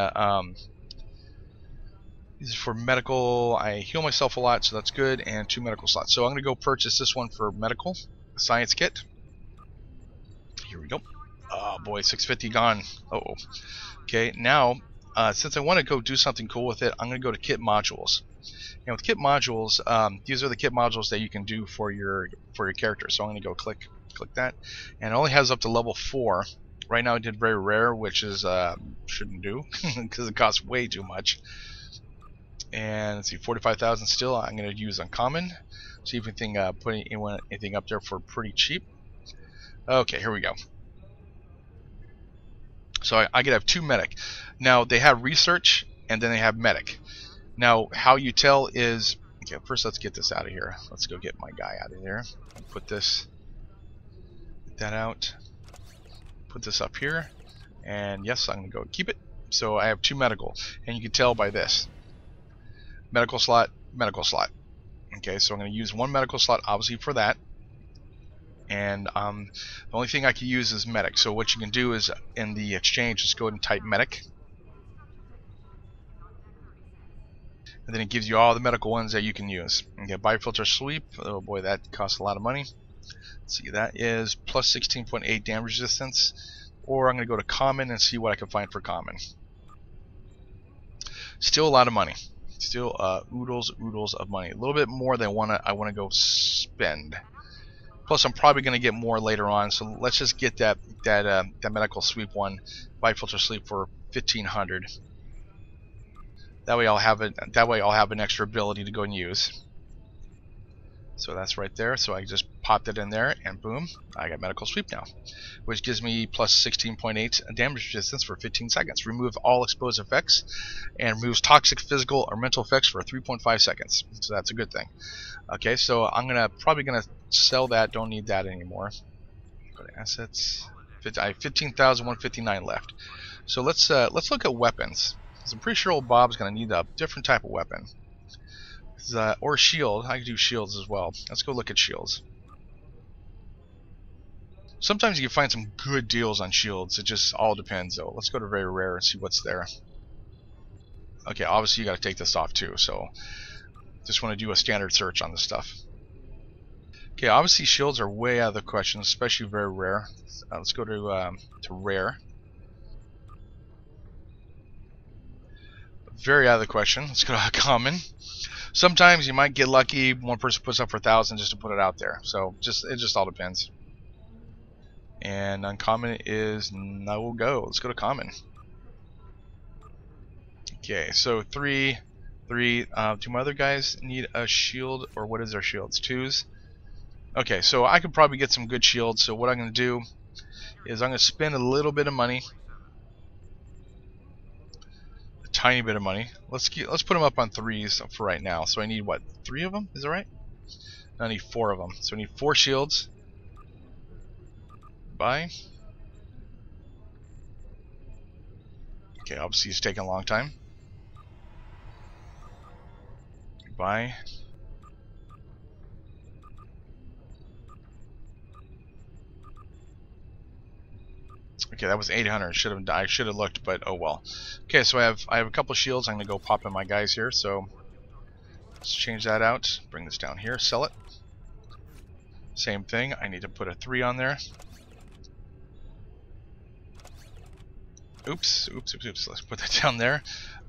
these are for medical. I heal myself a lot, so that's good, and 2 medical slots. So I'm going to go purchase this one for medical science kit. Here we go. Oh boy, 650 gone. Uh-oh. Okay, now since I want to go do something cool with it, I'm going to go to kit modules. And with kit modules, these are the kit modules that you can do for your character. So I'm going to go click that, and it only has up to level 4. Right now, I did very rare, which is shouldn't do because it costs way too much. And let's see, 45,000 still. I'm going to use uncommon. See if we can put anything up there for pretty cheap. Okay, here we go. So I could have 2 medic. Now they have research and then they have medic. Now how you tell is, okay, first let's get this out of here. Let's go get my guy out of here. Put that out. Put this up here. And yes, I'm going to go keep it. So I have 2 medical, and you can tell by this. Medical slot, medical slot. Okay, so I'm going to use 1 medical slot obviously for that. And the only thing I can use is medic. So what you can do is in the exchange, just go ahead and type medic. And then it gives you all the medical ones that you can use. Okay, bifilter sweep. Oh boy, that costs a lot of money. Let's see, that is plus 16.8 damage resistance. Or I'm going to go to common and see what I can find for common. Still a lot of money. Still oodles of money. A little bit more than I want to go spend. Plus I'm probably going to get more later on, so let's just get that medical sweep one, bifilter sleep, for 1,500. That way I'll have an extra ability to go and use. So that's right there. So I just popped it in there, and boom, I got medical sweep now, which gives me plus 16.8 damage resistance for 15 seconds. Remove all exposed effects, and removes toxic physical or mental effects for 3.5 seconds. So that's a good thing. Okay, so I'm probably gonna sell that. Don't need that anymore. Go to assets. I have 15,159 left. So let's look at weapons. So I'm pretty sure old Bob's going to need a different type of weapon. Or shield. I can do shields as well. Let's go look at shields. Sometimes you can find some good deals on shields. It just all depends though. Let's go to very rare and see what's there. Okay, obviously you got to take this off too, so just want to do a standard search on this stuff. Okay, obviously shields are way out of the question, especially very rare. Let's go to rare. Very out of the question. Let's go to common. Sometimes you might get lucky. One person puts up for 1,000 just to put it out there. So it just all depends. And uncommon is no go. Let's go to common. Okay, so three. Do my other guys need a shield, or what is their shields? 2s. Okay, so I could probably get some good shields. So what I'm going to do is I'm going to spend a little bit of money, a tiny bit of money. Let's put them up on 3s for right now. So I need what, 3 of them? Is that right? I need 4 of them. So I need 4 shields. Buy. Okay, obviously it's taking a long time. Buy. Okay, that was 800. I should have looked, but oh well. Okay, so I have a couple shields. I'm gonna go pop in my guys here. So let's change that out. Bring this down here. Sell it. Same thing. I need to put a 3 on there. Oops. Let's put that down there.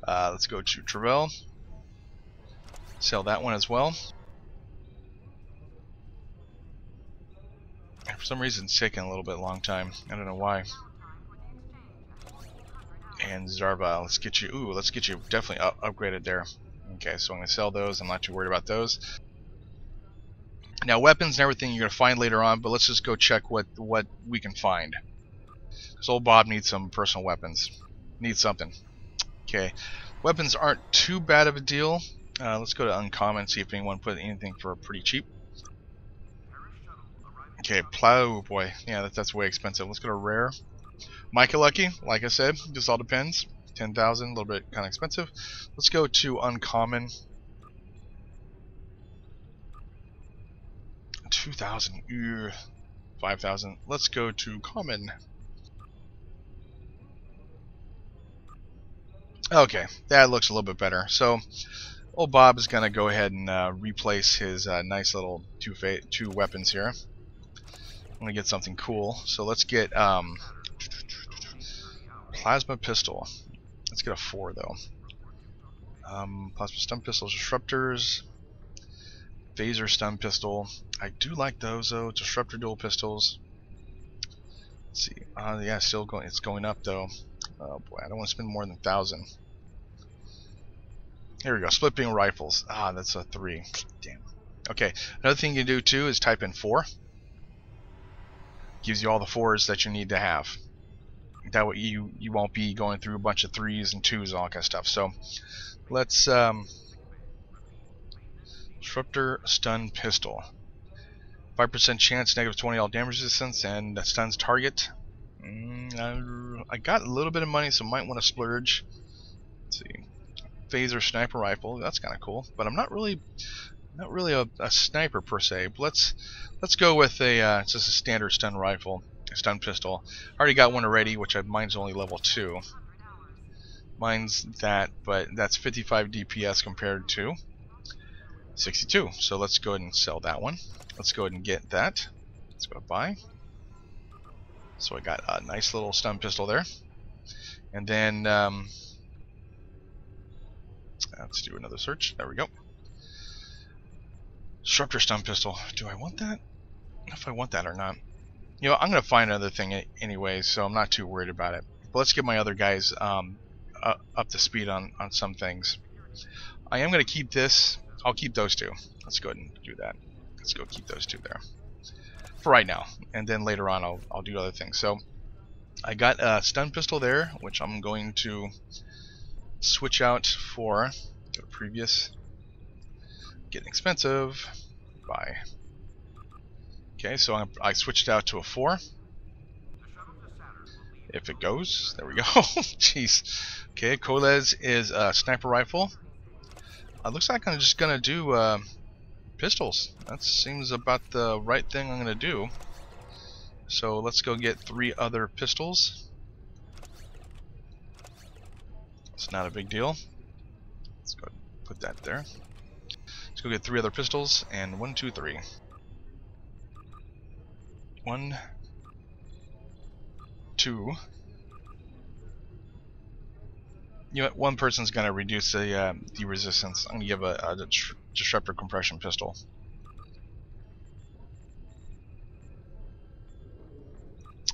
Let's go to Travel. Sell that one as well. And for some reason it's taking a little bit long time. I don't know why. And Zarva, let's get you definitely upgraded there. Okay, so I'm gonna sell those. I'm not too worried about those. Now weapons and everything you're gonna find later on, but let's just go check what we can find. Because old Bob needs some personal weapons. Needs something. Okay, weapons aren't too bad of a deal. Let's go to uncommon, see if anyone put anything for pretty cheap. Okay, plow, oh boy, yeah, that's way expensive. Let's go to rare. Micah Lucky, like I said, just all depends. 10,000, a little bit kind of expensive. Let's go to uncommon. 2,000, 5,000. Let's go to common. Okay, that looks a little bit better. So, old Bob is gonna go ahead and replace his nice little two weapons here. I'm gonna get something cool. So let's get plasma pistol. Let's get a 4 though. Plasma stun pistols, disruptors, phaser stun pistol. I do like those though. Disruptor dual pistols. Let's see. Yeah, still going. It's going up though. Oh boy, I don't want to spend more than 1,000. Here we go. Split beam rifles. That's a 3. Damn. Okay. Another thing you can do too is type in 4. Gives you all the 4s that you need to have. That way you won't be going through a bunch of 3s and 2s and all that kind of stuff. So let's disruptor stun pistol. 5% chance, negative 20 all damage resistance, and that stuns target. I got a little bit of money, so might want to splurge. Let's see. Phaser sniper rifle. That's kind of cool, but I'm not really a sniper per se. But let's go with a just a standard stun rifle, stun pistol. I already got one already, which mine's only level 2. Mine's that, but that's 55 DPS compared to 62. So let's go ahead and sell that one. Let's go ahead and get that. Let's go to buy. So I got a nice little stun pistol there. And then let's do another search. There we go. Disruptor stun pistol. Do I want that? I don't know if I want that or not. You know, I'm going to find another thing anyway, so I'm not too worried about it. But let's get my other guys up to speed on some things. I am going to keep this. I'll keep those 2. Let's go ahead and do that. Let's go keep those 2 there for right now, and then later on I'll do other things. So I got a stun pistol there, which I'm going to switch out for. Go to previous. Getting expensive. Buy. Okay, so I switched out to a 4. If it goes, there we go. Jeez. Okay, Coles is a sniper rifle. Looks like I'm just gonna do pistols. That seems about the right thing I'm gonna do. So let's go get 3 other pistols. It's not a big deal. Let's go put that there. Let's go get 3 other pistols, and 1, 2, 3. 1, 2. You know what? One person's gonna reduce the resistance. I'm gonna give a disruptor compression pistol.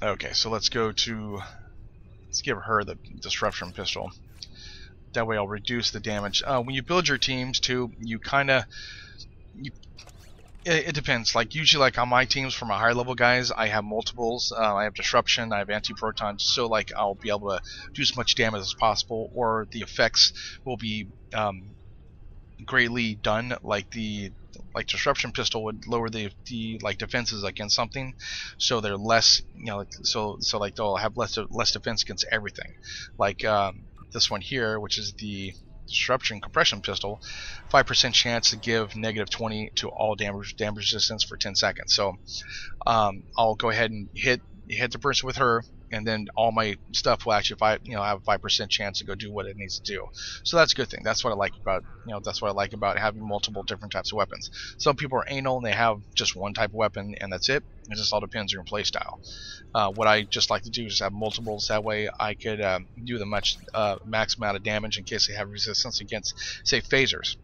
Okay, so let's give her the disruption pistol. That way I'll reduce the damage. When you build your teams too, you kinda it depends. Like usually, like on my teams for my higher level guys, I have multiples. I have disruption, I have anti-proton, so like I'll be able to do as much damage as possible, or the effects will be greatly done. Like disruption pistol would lower the like defenses against something, so they're less, you know, so like they'll have less defense against everything. Like this one here, which is the disruption compression pistol, 5% chance to give -20 to all damage resistance for 10 seconds. So I'll go ahead and hit the person with her, and then all my stuff will actually have a 5% chance to go do what it needs to do. So that's a good thing. That's what I like about having multiple different types of weapons. Some people are anal and they have just one type of weapon and that's it. It just all depends on your play style. What I just like to do is have multiples. That way I could do the max amount of damage in case they have resistance against, say, phasers.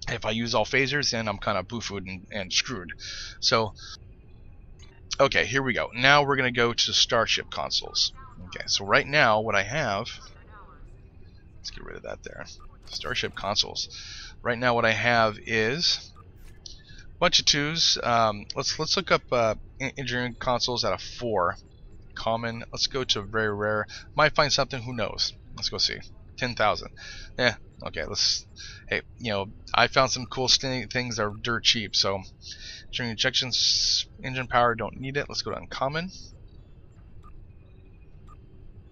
If I use all phasers, then I'm kind of boo-fooed and screwed. So okay, here we go. Now we're going to go to Starship consoles. Okay, so right now what I have, let's get rid of that there. Starship consoles. Right now what I have is a bunch of 2s. Let's look up engineering consoles out of 4. Common. Let's go to very rare. Might find something. Who knows? Let's go see. 10,000. Yeah. Okay. Hey, I found some cool things that are dirt cheap. So. During injections, engine power, don't need it. Let's go to uncommon.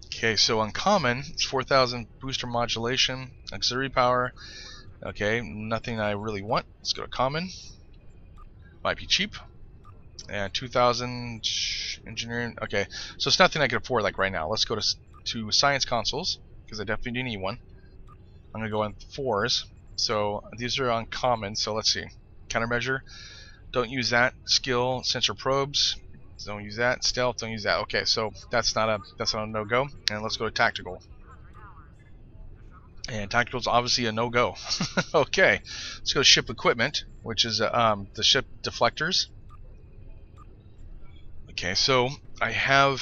Okay, so uncommon, it's 4,000 booster modulation, auxiliary power. Okay, nothing I really want. Let's go to common. Might be cheap. And 2,000 engineering. Okay, so it's nothing I can afford like right now. Let's go to science consoles, because I definitely do need one. I'm going to go on 4s. So these are uncommon, so let's see. Countermeasure. Don't use that. Skill, sensor probes. Don't use that. Stealth. Don't use that. Okay, so that's not a no-go. And let's go to tactical. And tactical is obviously a no-go. Okay, let's go to ship equipment, which is the ship deflectors. Okay, so I have,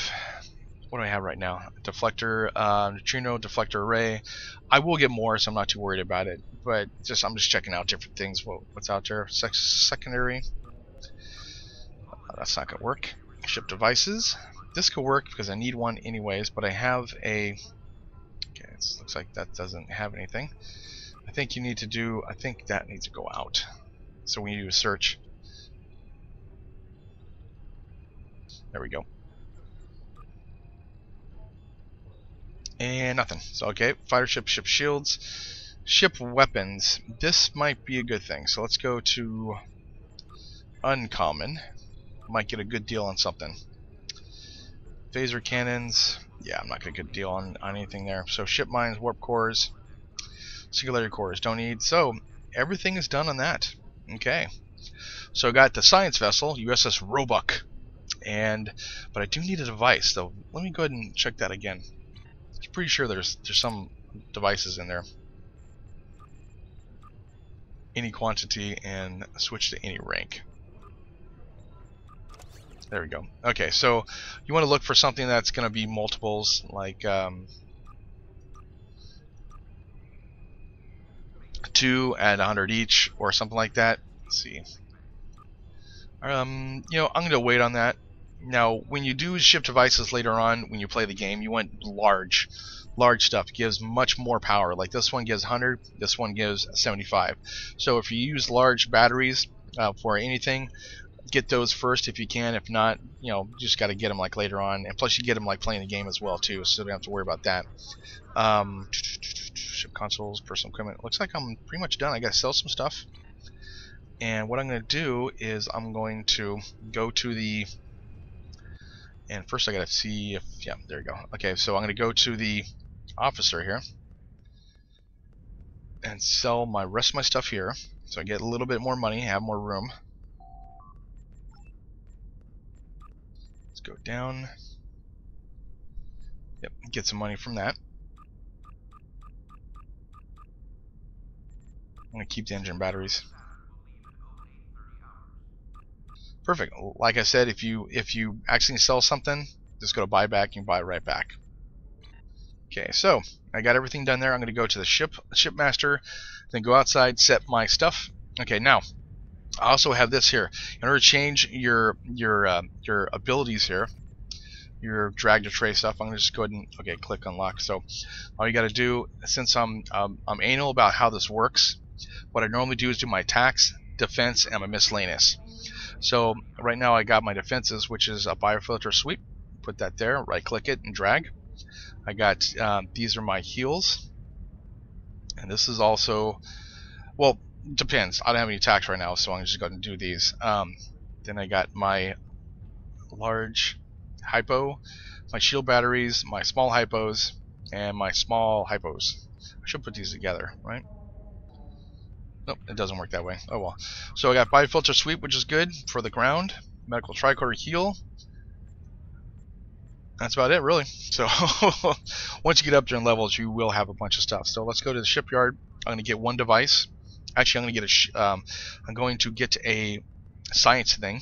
what do I have right now? Deflector, neutrino deflector array. I will get more, so I'm not too worried about it. But I'm just checking out different things. What's out there? Secondary. That's not gonna work. Ship devices. This could work because I need one anyways, but I have a. Okay, it looks like that doesn't have anything. I think you need to do. I think that needs to go out. So we need to do a search. There we go. And nothing. So okay, fighter ship shields, ship weapons. This might be a good thing. So let's go to uncommon. Might get a good deal on something. Phaser cannons. Yeah, I'm not gonna get a good deal on anything there. So ship mines, warp cores, singularity cores. Don't need. So everything is done on that. Okay. So I got the science vessel, USS Roebuck, but I do need a device. So let me go ahead and check that again. I'm pretty sure there's some devices in there. Any quantity and switch to any rank. There we go. Okay, so you want to look for something that's going to be multiples, like 2 at 100 each, or something like that. Let's see. I'm going to wait on that. Now, when you do ship devices later on, when you play the game, you want large stuff. It gives much more power. Like this one gives 100, this one gives 75. So if you use large batteries for anything, get those first if you can. If not, you know, just got to get them like later on. And plus, you get them like playing the game as well too, so you don't have to worry about that. Ship consoles, personal equipment. Looks like I'm pretty much done. I got to sell some stuff. And what I'm going to do is I'm going to go to the, and first I got to see if, yeah, there you go. Okay, so I'm going to go to the officer here and sell my rest of my stuff here, so I get a little bit more money, have more room. Let's go down. Yep, get some money from that. I'm going to keep the engine batteries. Perfect. Like I said, if you actually sell something, just go to buyback. You can buy it right back. Okay, so I got everything done there. I'm going to go to the shipmaster, then go outside, set my stuff. Okay, now I also have this here. In order to change your abilities here, your drag to tray stuff, I'm going to just go ahead and click unlock. So all you got to do, since I'm anal about how this works, what I normally do is do my attacks, defense, and my miscellaneous. So right now I got my defenses, which is a biofilter sweep. Put that there, right click it and drag. I got these are my heals, and this is also, well, depends. I don't have any attacks right now, so I'm just going to do these. Then I got my large hypo, my shield batteries, my small hypos, and my small hypos. I should put these together, right? Nope, it doesn't work that way. Oh well. So I got biofilter sweep, which is good for the ground. Medical tricorder heal. That's about it, really. So once you get up there in levels, you will have a bunch of stuff. So let's go to the shipyard. I'm going to get one device. Actually, I'm going to get a science thing,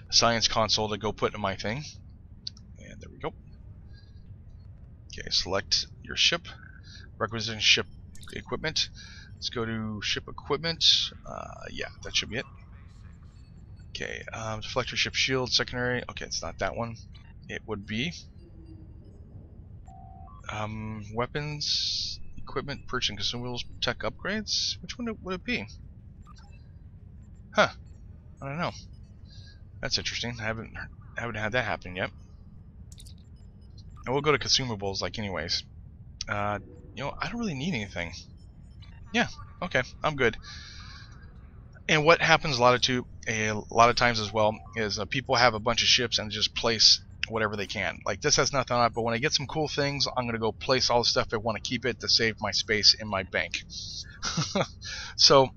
a science console to go put in my thing. And there we go. Okay, select your ship. Requisition ship equipment. Let's go to ship equipment. Yeah, that should be it. Okay, deflector, ship shield, secondary. Okay, it's not that one. It would be weapons, equipment, purchasing consumables, tech upgrades. Which one would it be? Huh? I don't know. That's interesting. I haven't had that happen yet. And we'll go to consumables, like anyways. You know, I don't really need anything. Yeah, okay, I'm good. And what happens a lot of times as well is people have a bunch of ships and just place whatever they can. Like this has nothing on it, but when I get some cool things, I'm gonna go place all the stuff I want to keep it to save my space in my bank. So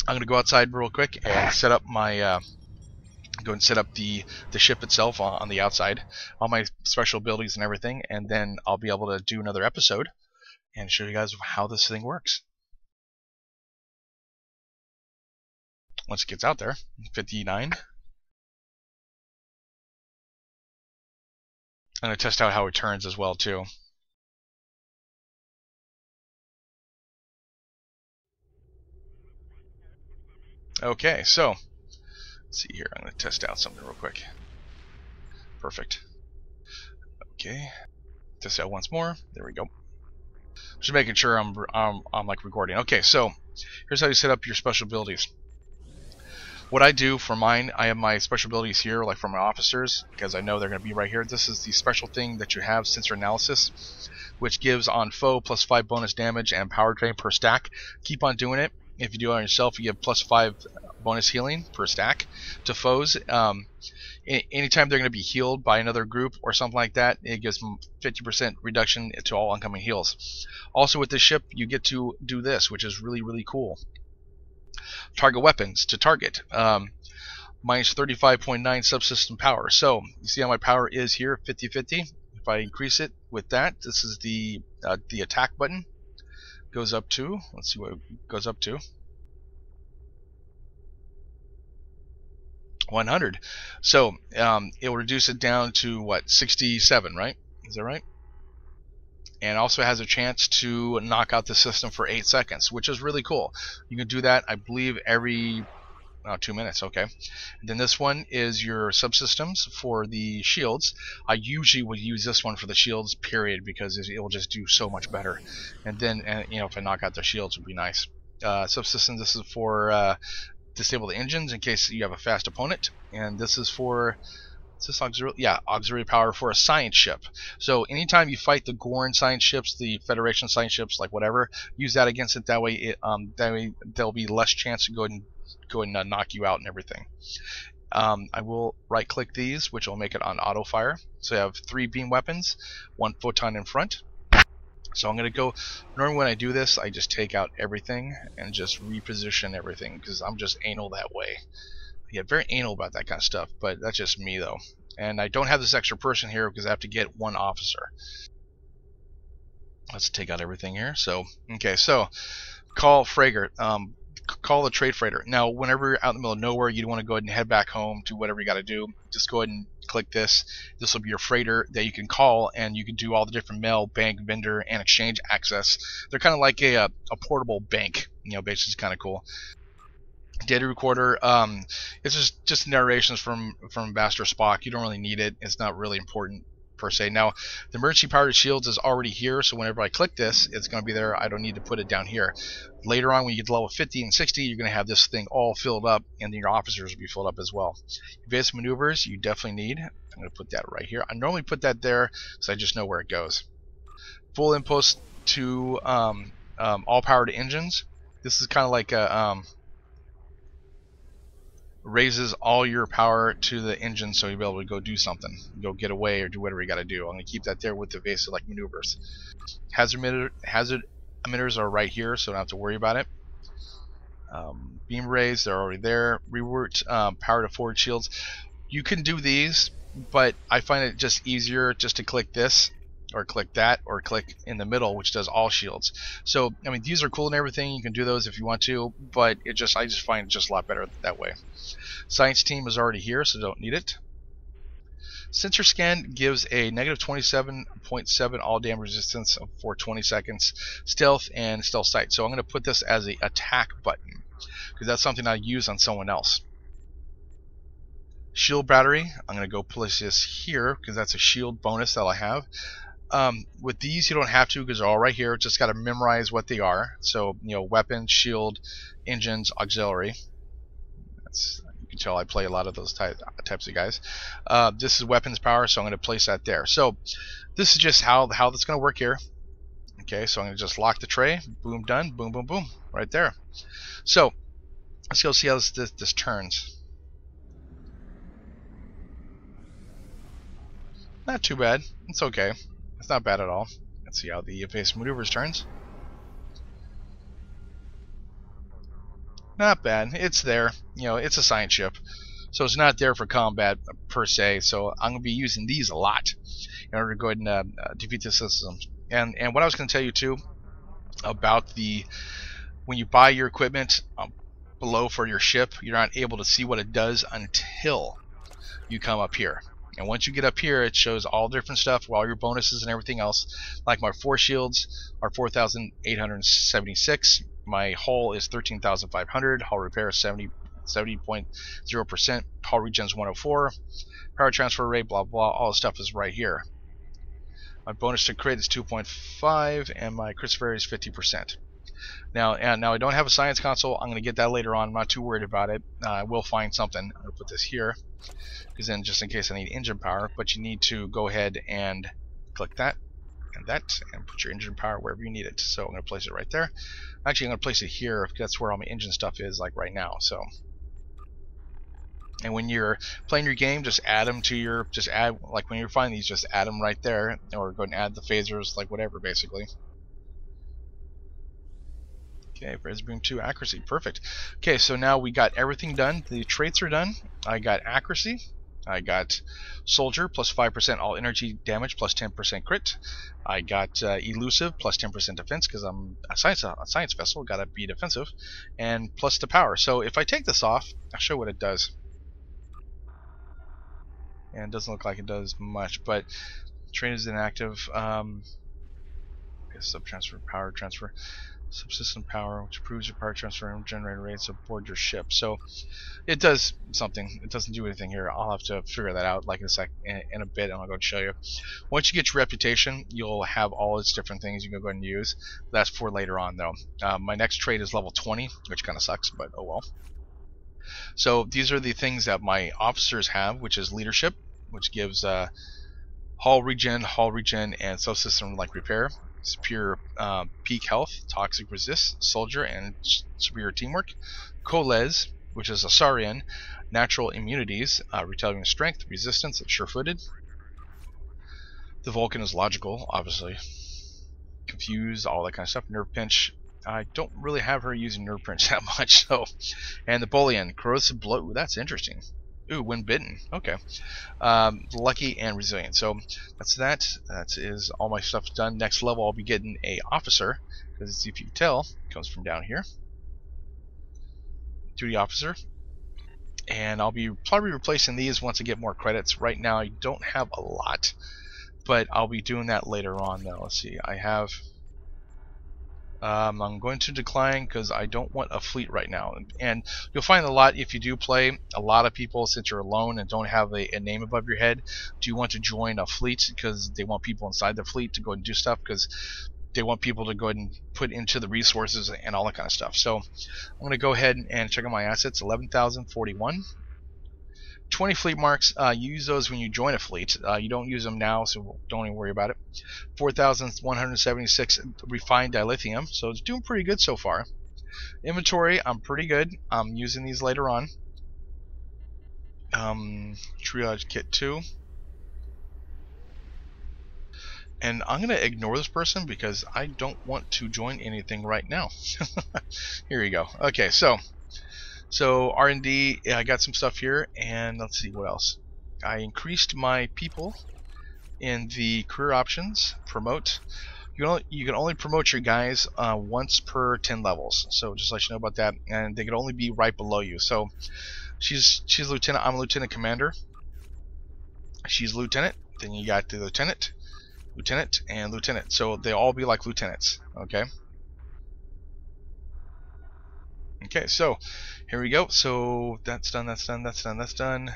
I'm gonna go outside real quick and set up my go and set up the ship itself on the outside, all my special abilities and everything, and then I'll be able to do another episode and show you guys how this thing works. Once it gets out there, 59. I'm going to test out how it turns as well too. Okay, so let's see here. I'm going to test out something real quick. Perfect. Okay, test out once more. There we go. Just making sure I'm like recording. Okay, so here's how you set up your special abilities. What I do for mine, I have my special abilities here, like for my officers, because I know they're going to be right here. This is the special thing that you have, sensor analysis, which gives on foe +5 bonus damage and power drain per stack. Keep on doing it. If you do it on yourself, you get +5 bonus healing per stack to foes. Anytime they're going to be healed by another group or something like that, it gives them 50% reduction to all incoming heals. Also with this ship, you get to do this, which is really, really cool. Target weapons to target. Minus 35.9 subsystem power. So you see how my power is here, 50-50. If I increase it with that, this is the attack button. Goes up to, let's see what it goes up to. 100. So it will reduce it down to what, 67, right? Is that right? And also has a chance to knock out the system for 8 seconds, which is really cool. You can do that, I believe, every 2 minutes. Okay. And then this one is your subsystems for the shields. I usually would use this one for the shields, period, because it will just do so much better. And then, you know, if I knock out the shields, would be nice. Subsystems. This is for disable the engines in case you have a fast opponent. And this is for, is this auxiliary? Yeah, auxiliary power for a science ship. So anytime you fight the Gorn science ships, the Federation science ships, like whatever, use that against it. That way, there'll be less chance to go ahead and knock you out and everything. I will right click these, which will make it on auto fire. So I have 3 beam weapons, 1 photon in front. So I'm going to go, normally when I do this, I just take out everything and just reposition everything, because I'm just anal that way. I get very anal about that kind of stuff, but that's just me though. And I don't have this extra person here because I have to get 1 officer. Let's take out everything here. So, okay, so call Frigate. Call the trade freighter. Now, whenever you're out in the middle of nowhere, you want to go ahead and head back home, do whatever you got to do. Just go ahead and click this. This will be your freighter that you can call, and you can do all the different mail, bank, vendor, and exchange access. They're kind of like a portable bank. You know, basically, it's kind of cool. Data recorder. It's just narrations from Ambassador Spock. You don't really need it. It's not really important per se. Now, the emergency powered shields is already here, so whenever I click this, it's going to be there. I don't need to put it down here. Later on, when you get to level 50 and 60, you're going to have this thing all filled up, and then your officers will be filled up as well. Evasive maneuvers, you definitely need. I'm going to put that right here. I normally put that there, so I just know where it goes. Full impulse to all powered engines. This is kind of like a raises all your power to the engine, so you'll be able to go do something, go get away or do whatever you got to do. I'm going to keep that there with the evasive like maneuvers. Hazard emitters are right here, so I don't have to worry about it. Beam rays, they're already there. Reworked power to forward shields. You can do these, but I find it just easier just to click this or click that or click in the middle, which does all shields. So I mean, these are cool and everything. You can do those if you want to, but I just find it just a lot better that way. Science team is already here, so don't need it. Sensor scan gives a negative 27.7 all damage resistance for 20 seconds. Stealth and stealth sight. So I'm going to put this as a attack button because that's something I use on someone else. Shield battery. I'm going to go place this here because that's a shield bonus that I have. With these, you don't have to because they're all right here. Just got to memorize what they are. So, you know, weapon, shield, engines, auxiliary. You can tell I play a lot of those types of guys. This is weapons power, so I'm going to place that there. So this is just how that's going to work here. Okay, so I'm going to just lock the tray. Boom, done. Boom, boom, boom. Right there. So let's go see how this turns. Not too bad. It's okay. It's not bad at all. Let's see how the evasive maneuvers turns. Not bad. It's there. You know, it's a science ship, so it's not there for combat per se. So I'm going to be using these a lot in order to go ahead and defeat the system. And what I was going to tell you too about when you buy your equipment below for your ship, you're not able to see what it does until you come up here. And once you get up here, it shows all different stuff, all your bonuses and everything else. Like my 4 shields are 4,876. My hull is 13,500. Hull repair is 70.0%. Hull regen is 104. Power transfer rate, blah blah. All the stuff is right here. My bonus to crit is 2.5, and my crit severity is 50%. Now I don't have a science console. I'm going to get that later on. I'm not too worried about it. I will find something. I'm going to put this here, because then just in case I need engine power. But you need to go ahead and click that and that, and put your engine power wherever you need it. So I'm going to place it right there. Actually, I'm going to place it here because that's where all my engine stuff is, like right now. So, and when you're playing your game, just add them to your, like when you're finding these, just add them right there, or go and add the phasers, like whatever, basically. Okay, Phase Boom 2 accuracy, perfect. Okay, so now we got everything done. The traits are done. I got accuracy. I got soldier plus 5% all energy damage plus 10% crit. I got elusive plus 10% defense because I'm a science vessel, gotta be defensive, and plus the power. So if I take this off, I'll show what it does. And it doesn't look like it does much, but train is inactive. Sub-transfer, power transfer. Subsystem power, which improves your power transfer and generator rates aboard your ship. So it does something. It doesn't do anything here. I'll have to figure that out like in a bit, and I'll go and show you. Once you get your reputation, you'll have all its different things you can go ahead and use. That's for later on, though. My next trait is level 20, which kind of sucks, but oh well. So these are the things that my officers have, which is leadership, which gives hull regen, and subsystem like repair. Superior peak health, toxic resist, soldier, and superior teamwork. Coles, which is a Saurian, natural immunities, retaliating strength, resistance, and sure-footed. The Vulcan is logical, obviously. Confused, all that kind of stuff. Nerve pinch. I don't really have her using nerve pinch that much, so. And the Bolian, corrosive blow. Ooh, that's interesting. Ooh, when bitten. Okay. Lucky and resilient. So that's that. That is all my stuff done. Next level, I'll be getting a officer, because if you can tell, it comes from down here. Duty officer. And I'll be probably replacing these once I get more credits. Right now, I don't have a lot, but I'll be doing that later on. Now, let's see. I have. I'm going to decline because I don't want a fleet right now. And you'll find a lot if you do play. A lot of people, since you're alone and don't have a name above your head, do you want to join a fleet because they want people inside their fleet to go and do stuff because they want people to go ahead and put into the resources and all that kind of stuff. So I'm going to go ahead and check out my assets. 11,041. 20 fleet marks. You use those when you join a fleet. You don't use them now, so don't even worry about it. 4,176 refined dilithium, so it's doing pretty good so far. Inventory, I'm pretty good. I'm using these later on. Triage kit 2. And I'm going to ignore this person because I don't want to join anything right now. Here you go. Okay, so R&D, I got some stuff here, and let's see what else. I increased my people in the career options. Promote. You can only promote your guys once per 10 levels. So just let you know about that, and they can only be right below you. So she's lieutenant. I'm a lieutenant commander. She's lieutenant. Then you got the lieutenant, and lieutenant. So they all be like lieutenants. Okay. Okay, so here we go. So that's done, that's done, that's done, that's done,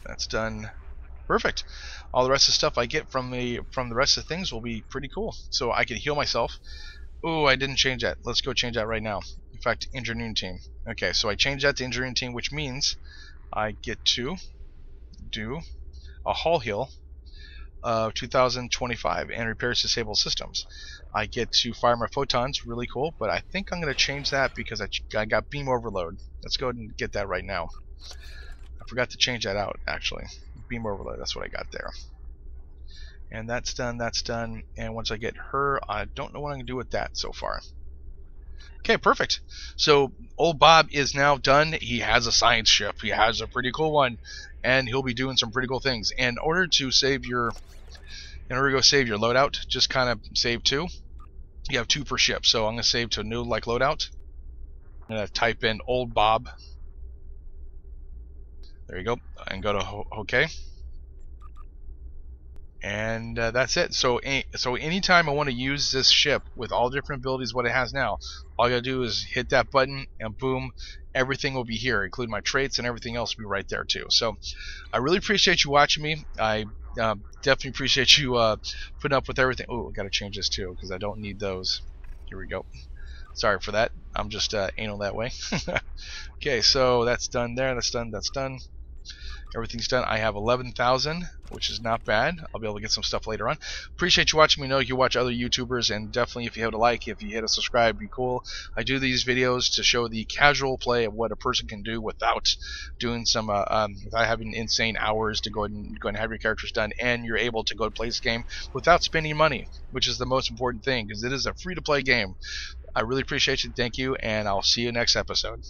that's done. Perfect. All the rest of the stuff I get from the rest of the things will be pretty cool. So I can heal myself. Oh, I didn't change that. Let's go change that right now. In fact, engineering team. Okay, so I changed that to engineering team, which means I get to do a hull heal of 2025 and repairs disabled systems. I get to fire my photons, really cool, but I think I'm going to change that because I got beam overload. Let's go ahead and get that right now. I forgot to change that out, actually. Beam overload, that's what I got there. And that's done, and once I get her, I don't know what I'm going to do with that so far. Okay, perfect. So Oldbob is now done. He has a science ship. He has a pretty cool one, and he'll be doing some pretty cool things. And in order to go save your loadout, just kind of save 2. You have 2 per ship, so I'm going to save to a new like loadout. I'm going to type in Oldbob. There you go, and go to OK. And that's it. So anytime I want to use this ship with all different abilities what it has now, all I gotta do is hit that button and boom, everything will be here, including my traits and everything else will be right there too. So I really appreciate you watching me. I definitely appreciate you putting up with everything. Oh, I gotta change this too because I don't need those. Here we go. Sorry for that. I'm just anal that way. Okay, so that's done there. That's done. Everything's done. I have 11,000, which is not bad. I'll be able to get some stuff later on. Appreciate you watching me. Know you watch other YouTubers, and definitely if you hit a like, if you hit a subscribe, be cool. I do these videos to show the casual play of what a person can do without doing some, without having insane hours to go ahead and have your characters done, and you're able to go play this game without spending money, which is the most important thing because it is a free-to-play game. I really appreciate you. Thank you, and I'll see you next episode.